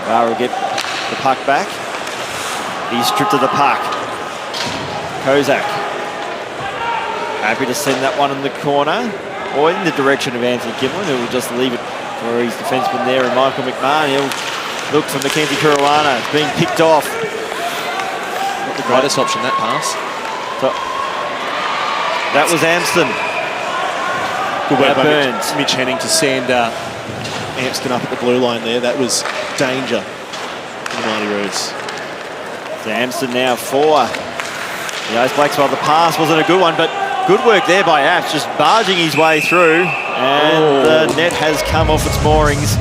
Gabara will get the puck back. He's stripped of the puck. Kozak. Happy to send that one in the corner or in the direction of Anthony Kimlin, who will just leave it for his defenseman there, and Michael McMahon. He'll look for Mackenzie Caruana. It's being picked off. Not the greatest option, that pass. So, that was Amston. Good work by Burns. Mitch Henning to send Amston up at the blue line there. That was danger for the Mighty Roos. So Amston now 4. The Ice Blacks, well, the pass wasn't a good one, but good work there by Apps, just barging his way through, and the net has come off its moorings.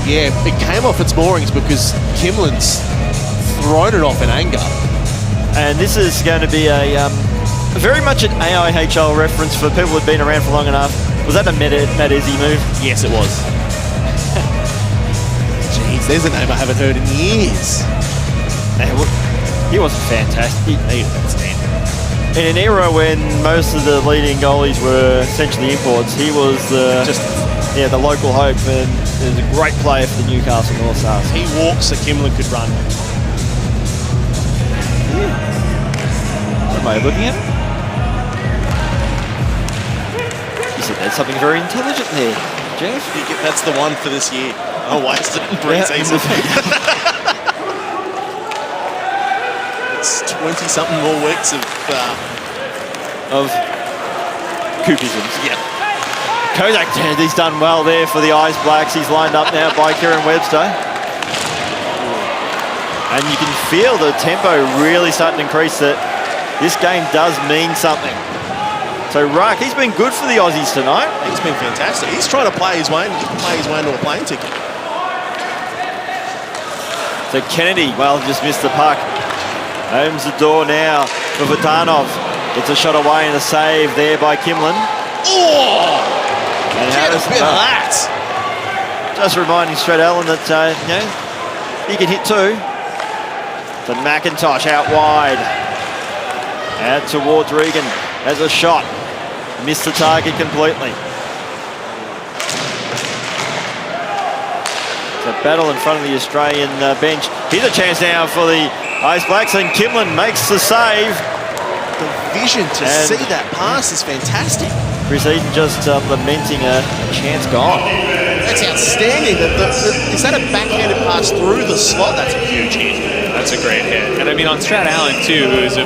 Yeah, it came off its moorings because Kimlin's thrown it off in anger. And this is going to be a very much an AIHL reference for people who've been around for long enough. Was that a Matt Izzy move? Yes, it was. Jeez, there's a name I haven't heard in years. He was fantastic. He was outstanding. In an era when most of the leading goalies were essentially imports, he was the local hope, and is a great player for the Newcastle North Stars. He walks so Kimlin could run. What am I looking at? You said there's something very intelligent there, Jeff. That's the one for this year. Oh, wasted in pre-season. It's 20-something more weeks of Cookisms. Yeah. Kozak, he's done well there for the Ice Blacks. He's lined up now by Kieran Webster. And you can feel the tempo really starting to increase, that this game does mean something. So Ruck, he's been good for the Aussies tonight. He's been fantastic. He's trying to play his way into a plane ticket. So Kennedy, well, just missed the puck. Opens the door now for Vatanov. It's a shot away and a save there by Kimlin. Oh! And Get a bit of that! Just reminding Strat Allen that, he can hit too. So McIntosh out wide. Out towards Regan. Has a shot. Missed the target completely. So battle in front of the Australian bench. Here's a chance now for the Ice Blacks, and Kimlin makes the save. The vision to see that pass is fantastic. Chris Eden just lamenting a chance gone. That's outstanding. Is that a backhanded pass through the slot? That's a huge hit. That's a great hit. And I mean, on Strat Allen, too, who's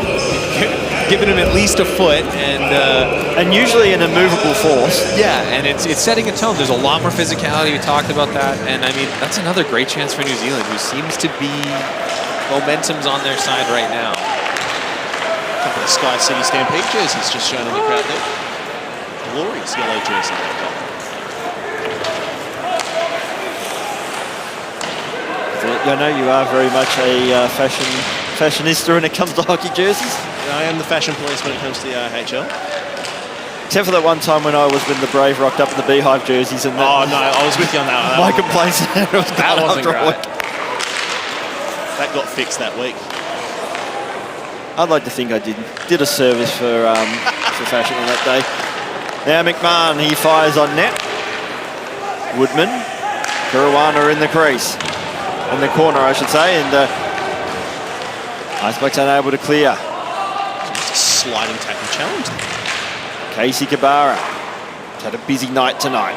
giving him at least a foot, and usually an immovable force. Yeah, and it's setting a tone. There's a lot more physicality. We talked about that. And I mean, that's another great chance for New Zealand, who seems to be momentum's on their side right now. A couple of Sky City Stampede jerseys just shown in the crowd there. Glorious yellow jersey. I know you are very much a fashionista when it comes to hockey jerseys. I am the fashion police when it comes to the AHL. Except for that one time when the Brave rocked up in the Beehive jerseys. And no, I was with you on that one. My complaints that wasn't great. That got fixed that week. I'd like to think I did a service for fashion on that day. Now McMahon, he fires on net. Woodman, Caruana in the crease. In the corner, I should say, and Ice Blacks unable to clear. Just a sliding tackle challenge. Casey Kabara had a busy night tonight.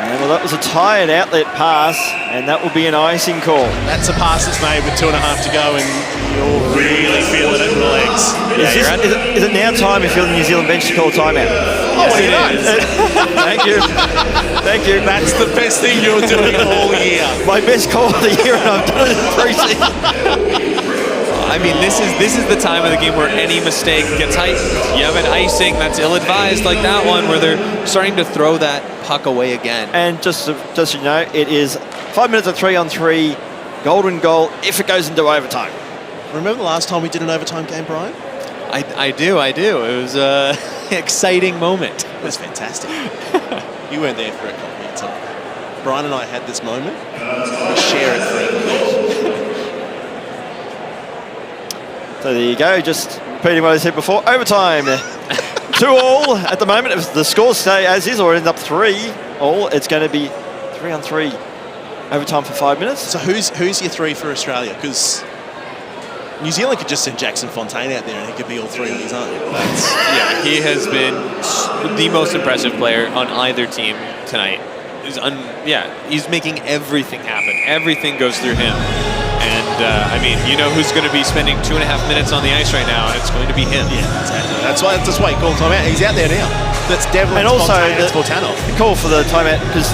And well, that was a tired outlet pass, and that will be an icing call. That's a pass that's made with 2.5 to go, and you're really feeling it in the legs. Is it now time if you're the New Zealand bench to call timeout? Oh, it is. Thank you. Thank you. That's the best thing you're doing all year. My best call of the year, and I've done it in pre-season. I mean, this is the time of the game where any mistake gets heightened. You have an icing that's ill-advised like that one, where they're starting to throw that puck away again. And just so you know, it is 5 minutes of 3-on-3, golden goal if it goes into overtime. Remember the last time we did an overtime game, Brian? I do. It was an exciting moment. It was fantastic. You weren't there for it, so Brian and I had this moment. We share it forever. So there you go, just repeating what I said before. Overtime, 2-2 at the moment. If the scores stay as is or end up 3-3, it's going to be 3-on-3 overtime for 5 minutes. So who's your three for Australia? Because New Zealand could just send Jackson Fontaine out there and he could be all three on his own. Yeah, he has been the most impressive player on either team tonight. He's making everything happen. Everything goes through him. And, I mean, you know who's going to be spending 2.5 minutes on the ice right now, and it's going to be him. Yeah, exactly. That's why he called timeout. He's out there now. That's Devlin, And also Fontaine, the call for the timeout, because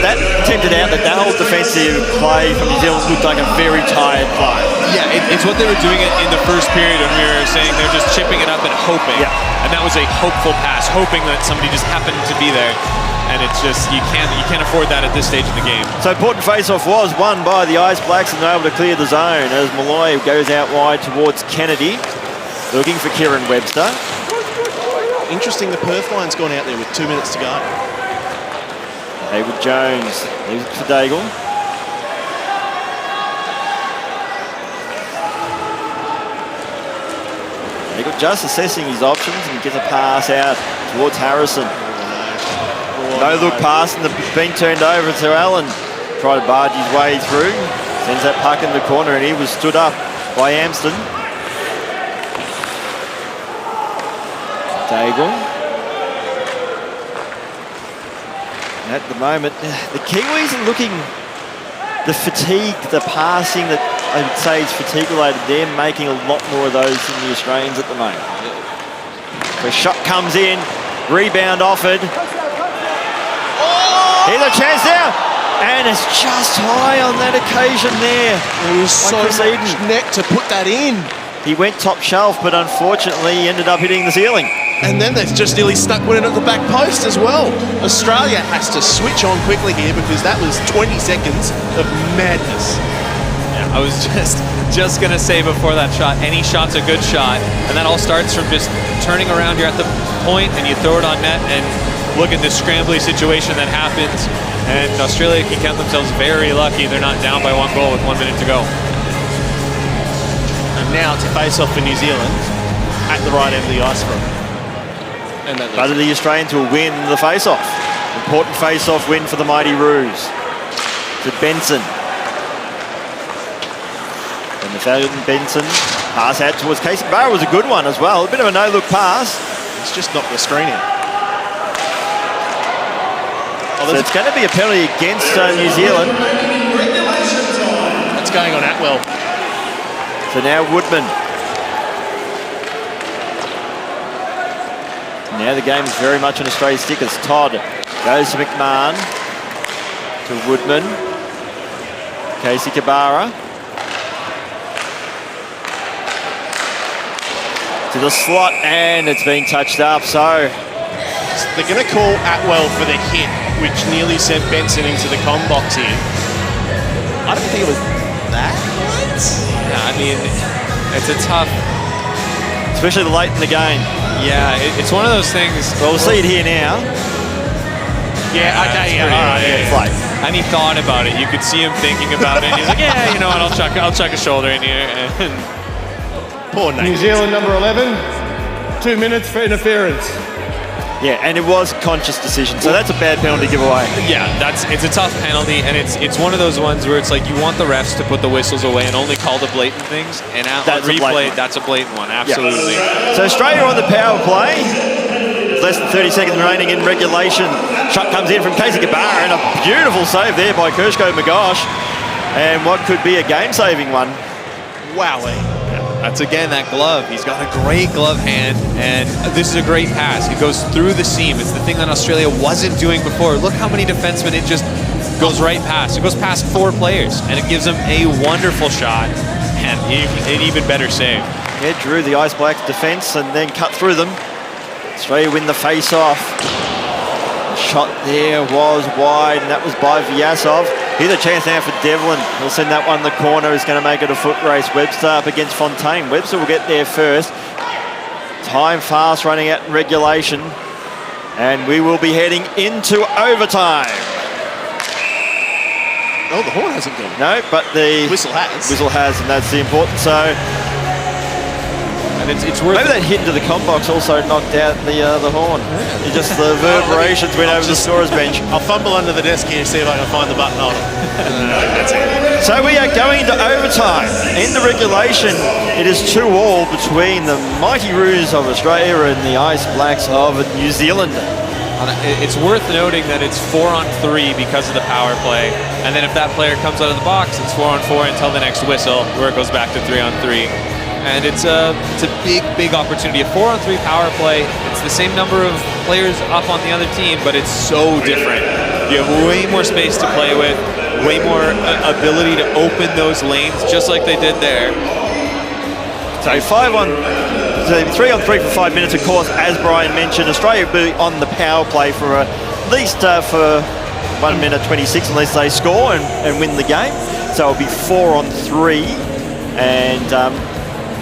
that tempted out that whole defensive play from New Zealand looked like a very tired play. Yeah, it's what they were doing in the first period, and we were saying they're just chipping it up and hoping. Yeah. And that was a hopeful pass, hoping that somebody just happened to be there. And it's just, you can't afford that at this stage in the game. So important face-off was won by the Ice Blacks, and they're able to clear the zone as Malloy goes out wide towards Kennedy, looking for Kieran Webster. Interesting, the Perth line's gone out there with 2 minutes to go. David Jones leaves it for Daigle. Daigle just assessing his options and gets a pass out towards Harrison. No-look pass, and been turned over to Allen. Tried to barge his way through. Sends that puck in the corner, and he was stood up by Amston. Daigle. At the moment, the Kiwis are looking, the fatigue, the passing that I would say is fatigue-related, they're making a lot more of those than the Australians at the moment. The shot comes in, rebound offered. Here's a chance now, and it's just high on that occasion there. It was so much net to put that in. He went top shelf, but unfortunately he ended up hitting the ceiling. And then they've just nearly stuck one in at the back post as well. Australia has to switch on quickly here because that was 20 seconds of madness. Yeah, I was just going to say before that shot, any shot's a good shot. And that all starts from just turning around, you're at the point, and you throw it on net, and look at this scrambly situation that happens, and Australia can count themselves very lucky they're not down by 1 goal with 1 minute to go. And now it's a face-off for New Zealand at the right end of the ice front. And But the Australians will win the face-off. Important face-off win for the Mighty Roos. To Benson. And the Falcon Benson pass out towards Casey Barra was a good one as well. A bit of a no-look pass. It's just knocked the screen in. So it's going to be a penalty against New Zealand. That's going on Atwell. So now Woodman. Now the game is very much on Australia's stick as Todd goes to McMahon. To Woodman. Casey Kabara. To the slot, and it's been touched up, so they're going to call Atwell for the hit, which nearly sent Benson into the com box here. I don't think it was that. Yeah, I mean, it's a tough... Especially late in the game. Yeah, it's one of those things... Well, we'll see it here now. Yeah, okay, yeah, all right, yeah. It's late. And he thought about it. You could see him thinking about it. He's like, yeah, you know what, I'll chuck a shoulder in here. And poor Nate. New Zealand number 11, 2 minutes for interference. Yeah, and it was a conscious decision, so that's a bad penalty to give away. yeah, it's a tough penalty, and it's one of those ones where it's like you want the refs to put the whistles away and only call the blatant things, and out That's a replay, blatant one. that's a blatant one, absolutely. Yeah. So Australia on the power play. Less than 30 seconds remaining in regulation. Shot comes in from Casey Kabara, and a beautiful save there by Kershko Magosh. And what could be a game-saving one. Wowee. That's again that glove. He's got a great glove hand, and this is a great pass. It goes through the seam. It's the thing that Australia wasn't doing before. Look how many defensemen it just goes right past. It goes past 4 players, and it gives them a wonderful shot and an even better save. Yeah, drew the Ice Blacks defence and then cut through them. Australia win the face-off. The shot there was wide, and that was by Vyasov. Here's a chance now for Devlin. He'll send that one in the corner. He's going to make it a foot race. Webster up against Fontaine. Webster will get there first. Time fast running out in regulation. And we will be heading into overtime. Oh, the horn hasn't gone. No, but the Whistle has. Whistle has, and that's the important. So And it's worth maybe that hit into the com box also knocked out the horn. It just the reverberations went over the scorer's bench. I'll fumble under the desk here and see if I can find the button. Hold on. That's it. So we are going to overtime. In the regulation, it is 2-2 between the Mighty Roos of Australia and the Ice Blacks of New Zealand. It's worth noting that it's 4-on-3 because of the power play, and then if that player comes out of the box, it's 4-on-4 until the next whistle, where it goes back to 3-on-3. And it's a big opportunity. A 4-on-3 power play, it's the same number of players up on the other team, but it's so different. You have way more space to play with, way more ability to open those lanes, just like they did there. So 3-on-3 for 5 minutes, of course, as Brian mentioned. Australia will be on the power play for at least for 1 minute 26 unless they score and win the game. So it'll be 4-on-3, and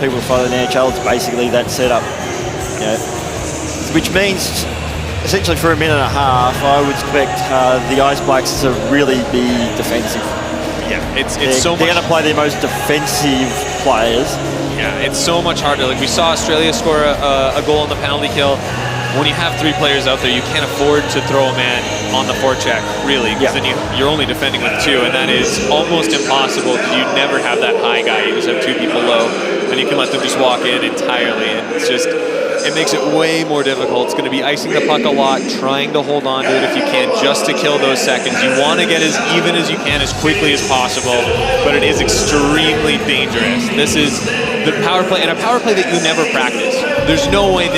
people follow the NHL. It's basically that setup, which means essentially for a minute and a half, I would expect the Ice Blacks to really be defensive. Yeah, they're going to play their most defensive players. Yeah, it's so much harder. Like we saw Australia score a goal on the penalty kill. When you have 3 players out there, you can't afford to throw a man on the forecheck, really, because then you're only defending with 2, and that is almost impossible because you never have that high guy. You just have 2 people low, and you can let them just walk in entirely, and it makes it way more difficult. It's going to be icing the puck a lot, trying to hold on to it if you can, just to kill those seconds. You want to get as even as you can, as quickly as possible, but it is extremely dangerous. This is the power play, and a power play that you never practice. There's no way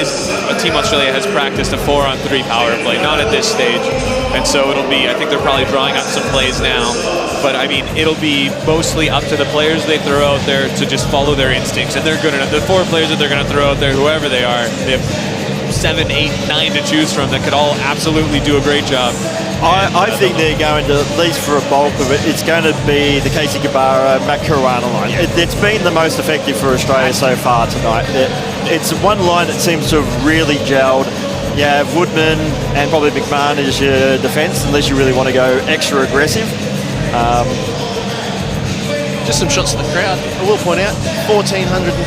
Team Australia has practiced a 4-on-3 power play, not at this stage. And so it'll be, I think they're probably drawing up some plays now, but I mean, it'll be mostly up to the players they throw out there to just follow their instincts, and they're good enough. The 4 players that they're going to throw out there, whoever they are, they have 7, 8, 9 to choose from that could all absolutely do a great job. I think they're going to, at least for a bulk of it, it's going to be the Casey Kabara, Matt Caruana line. It's been the most effective for Australia so far tonight. It's one line that seems to have really gelled. You have Woodman and probably McMahon as your defence, unless you really want to go extra aggressive. Just some shots of the crowd. I will point out, 1,425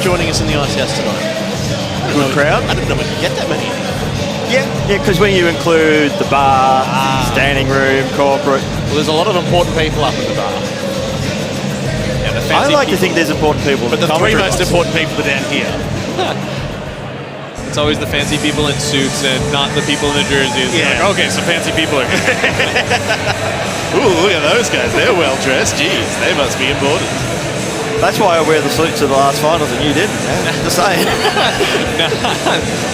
joining us in the Ice House tonight. Good crowd. I didn't know we could get that many. Yeah, because when you include the bar, standing room, corporate. Well, there's a lot of important people up at the bar. I like to think there's important people. But the 3 most important people are down here. It's always the fancy people in suits and not the people in the jerseys. Yeah. Like, okay, so fancy people are... Ooh, look at those guys. They're well dressed. Jeez, they must be important. That's why I wear the suit to the last finals and you didn't. Just saying. No,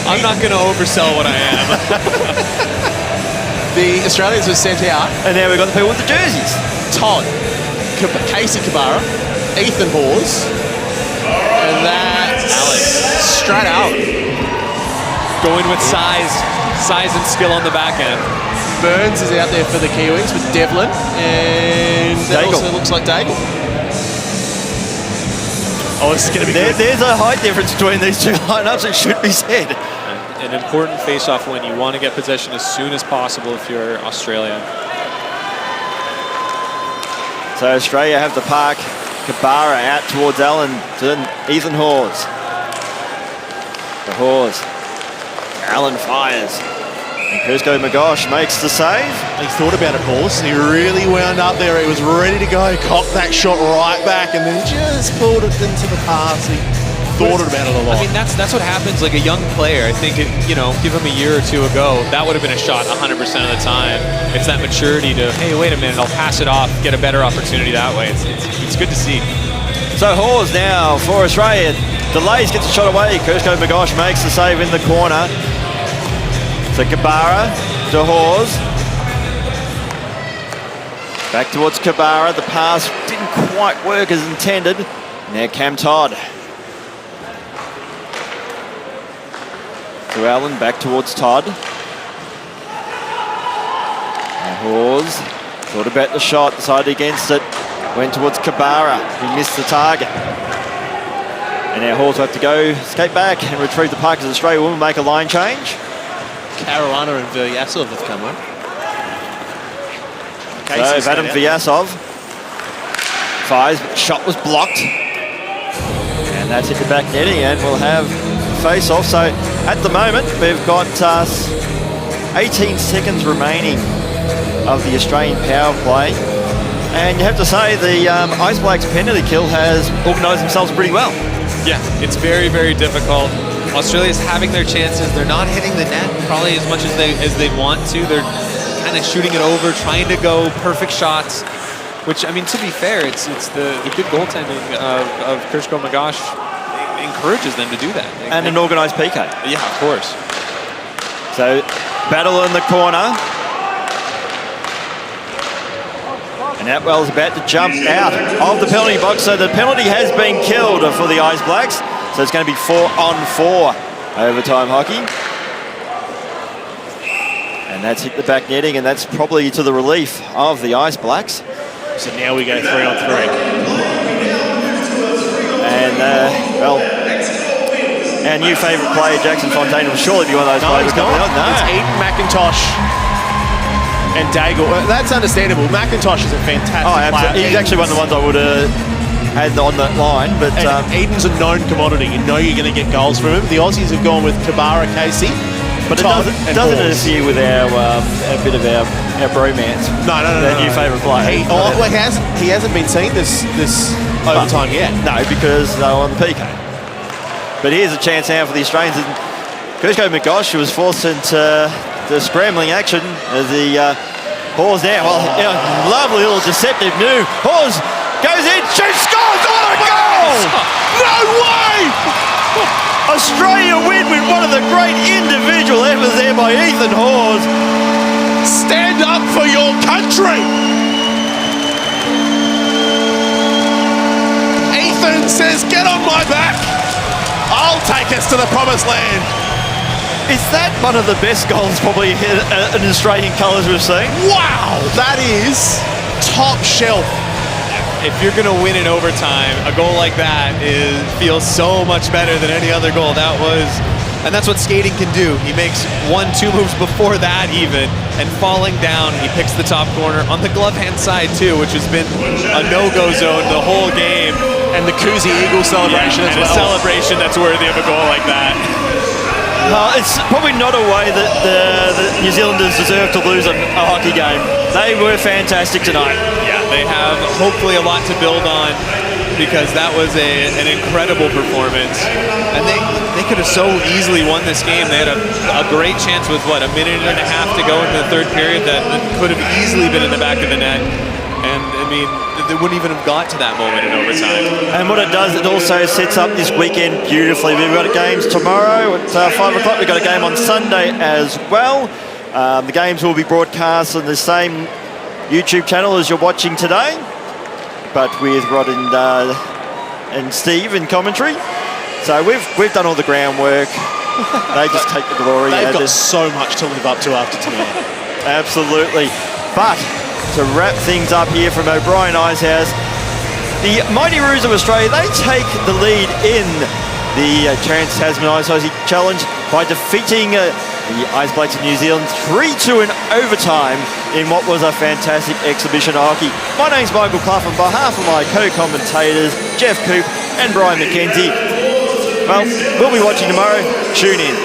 I'm not going to oversell what I am. The Australians were sent out. And now we've got the people with the jerseys. Todd, Casey Kabara, Ethan Hawes, and that's straight out. Going with size and skill on the back end. Burns is out there for the Kiwis with Devlin, and that Daigle. also looks like Daigle. Oh, this is going to be good. There's a height difference between these 2 lineups, it should be said. An important face-off win. You want to get possession as soon as possible if you're Australia. So Australia have the park. Kabara out towards Allen to Ethan Hawes. The Hawes. Allen fires. And Kusko Magosh makes the save. He thought about it, Hawes. He really wound up there. He was ready to go. Cocked that shot right back and then just pulled it into the pass. He thought about it a lot. I mean, that's what happens. Like a young player, I think, give him a year or 2 ago, that would have been a shot 100% of the time. It's that maturity to, hey, wait a minute, I'll pass it off, get a better opportunity that way. It's good to see. So Hawes now for Australia. Delays, gets a shot away. Kusko Magosh makes the save in the corner. So Kabara to Hawes. Back towards Kabara. The pass didn't quite work as intended. Now Cam Todd. To Allen, back towards Todd. Now Hawes thought about the shot, decided against it. Went towards Kabara, who missed the target. And now Hawes will have to go, skate back and retrieve the puck as Australia will make a line change. Carolina and Vyasov have come on. So Vadim Vyasov fires, shot was blocked. And that's hit the back netting and we'll have face off. So at the moment we've got 18 seconds remaining of the Australian power play. And you have to say the Ice Blacks penalty kill has organised themselves pretty well. Yeah, it's very, very difficult. Australia's having their chances. They're not hitting the net probably as much as they want to. They're kind of shooting it over, trying to go perfect shots, which, I mean, to be fair, it's the good goaltending of Krishko Magash encourages them to do that. And an organised PK. Yeah, of course. So, battle in the corner. And Atwell's about to jump out of the penalty box. So the penalty has been killed for the Ice Blacks. So it's going to be 4-on-4 overtime hockey. And that's hit the back netting, and that's probably to the relief of the Ice Blacks. So now we go 3-on-3. And, well, our new favourite player, Jackson Fontaine, will surely be one of those players coming on. No, it's Eden McIntosh and Daigle. That's understandable. McIntosh is a fantastic player. He's actually one of the ones I would have had on that line. But Eden's a known commodity. You know you're going to get goals from him. The Aussies have gone with Kabara Casey. But it doesn't interfere with our a bit of our bromance. No. Our new favourite player. He hasn't been seen this overtime yet. No, because they were on the PK. But here's a chance now for the Australians. And Krishko Magash was forced into the scrambling action as the Hawes there. Well, lovely little deceptive move. Hawes goes in, shoots, scores! Oh, a goal! No way! Australia win with one of the great individual efforts there by Ethan Hawes. Stand up for your country! Ethan says, get on my back! I'll take us to the promised land. Is that one of the best goals probably in Australian colours we've seen? Wow, that is top shelf. If you're going to win in overtime, a goal like that feels so much better than any other goal. And that's what skating can do. He makes 1-2 moves before that even, and falling down, he picks the top corner on the glove hand side too, which has been a no-go zone the whole game. And the Kuzi Eagle celebration as well. A celebration that's worthy of a goal like that. It's probably not a way that the New Zealanders deserve to lose a hockey game. They were fantastic tonight. Yeah, they have hopefully a lot to build on, because that was an incredible performance. And they could have so easily won this game. They had a great chance with, a minute and a half to go in the third period that could have easily been in the back of the net. And, I mean, they wouldn't even have got to that moment in overtime. And what it does, it also sets up this weekend beautifully. We've got games tomorrow at 5 o'clock. We've got a game on Sunday as well. The games will be broadcast on the same YouTube channel as you're watching today, but with Rod and Steve in commentary. So we've done all the groundwork. They just take the glory. They've got so much to live up to after tonight. Absolutely. But to wrap things up here from O'Brien Icehouse, the Mighty Roos of Australia, they take the lead in the Trans-Tasman Ice Hockey Challenge by defeating the Ice Blacks of New Zealand 3-2 in overtime in what was a fantastic exhibition of hockey. My name's Michael Clough, on behalf of my co-commentators Jeff Coop and Brian McKenzie. Well, we'll be watching tomorrow. Tune in.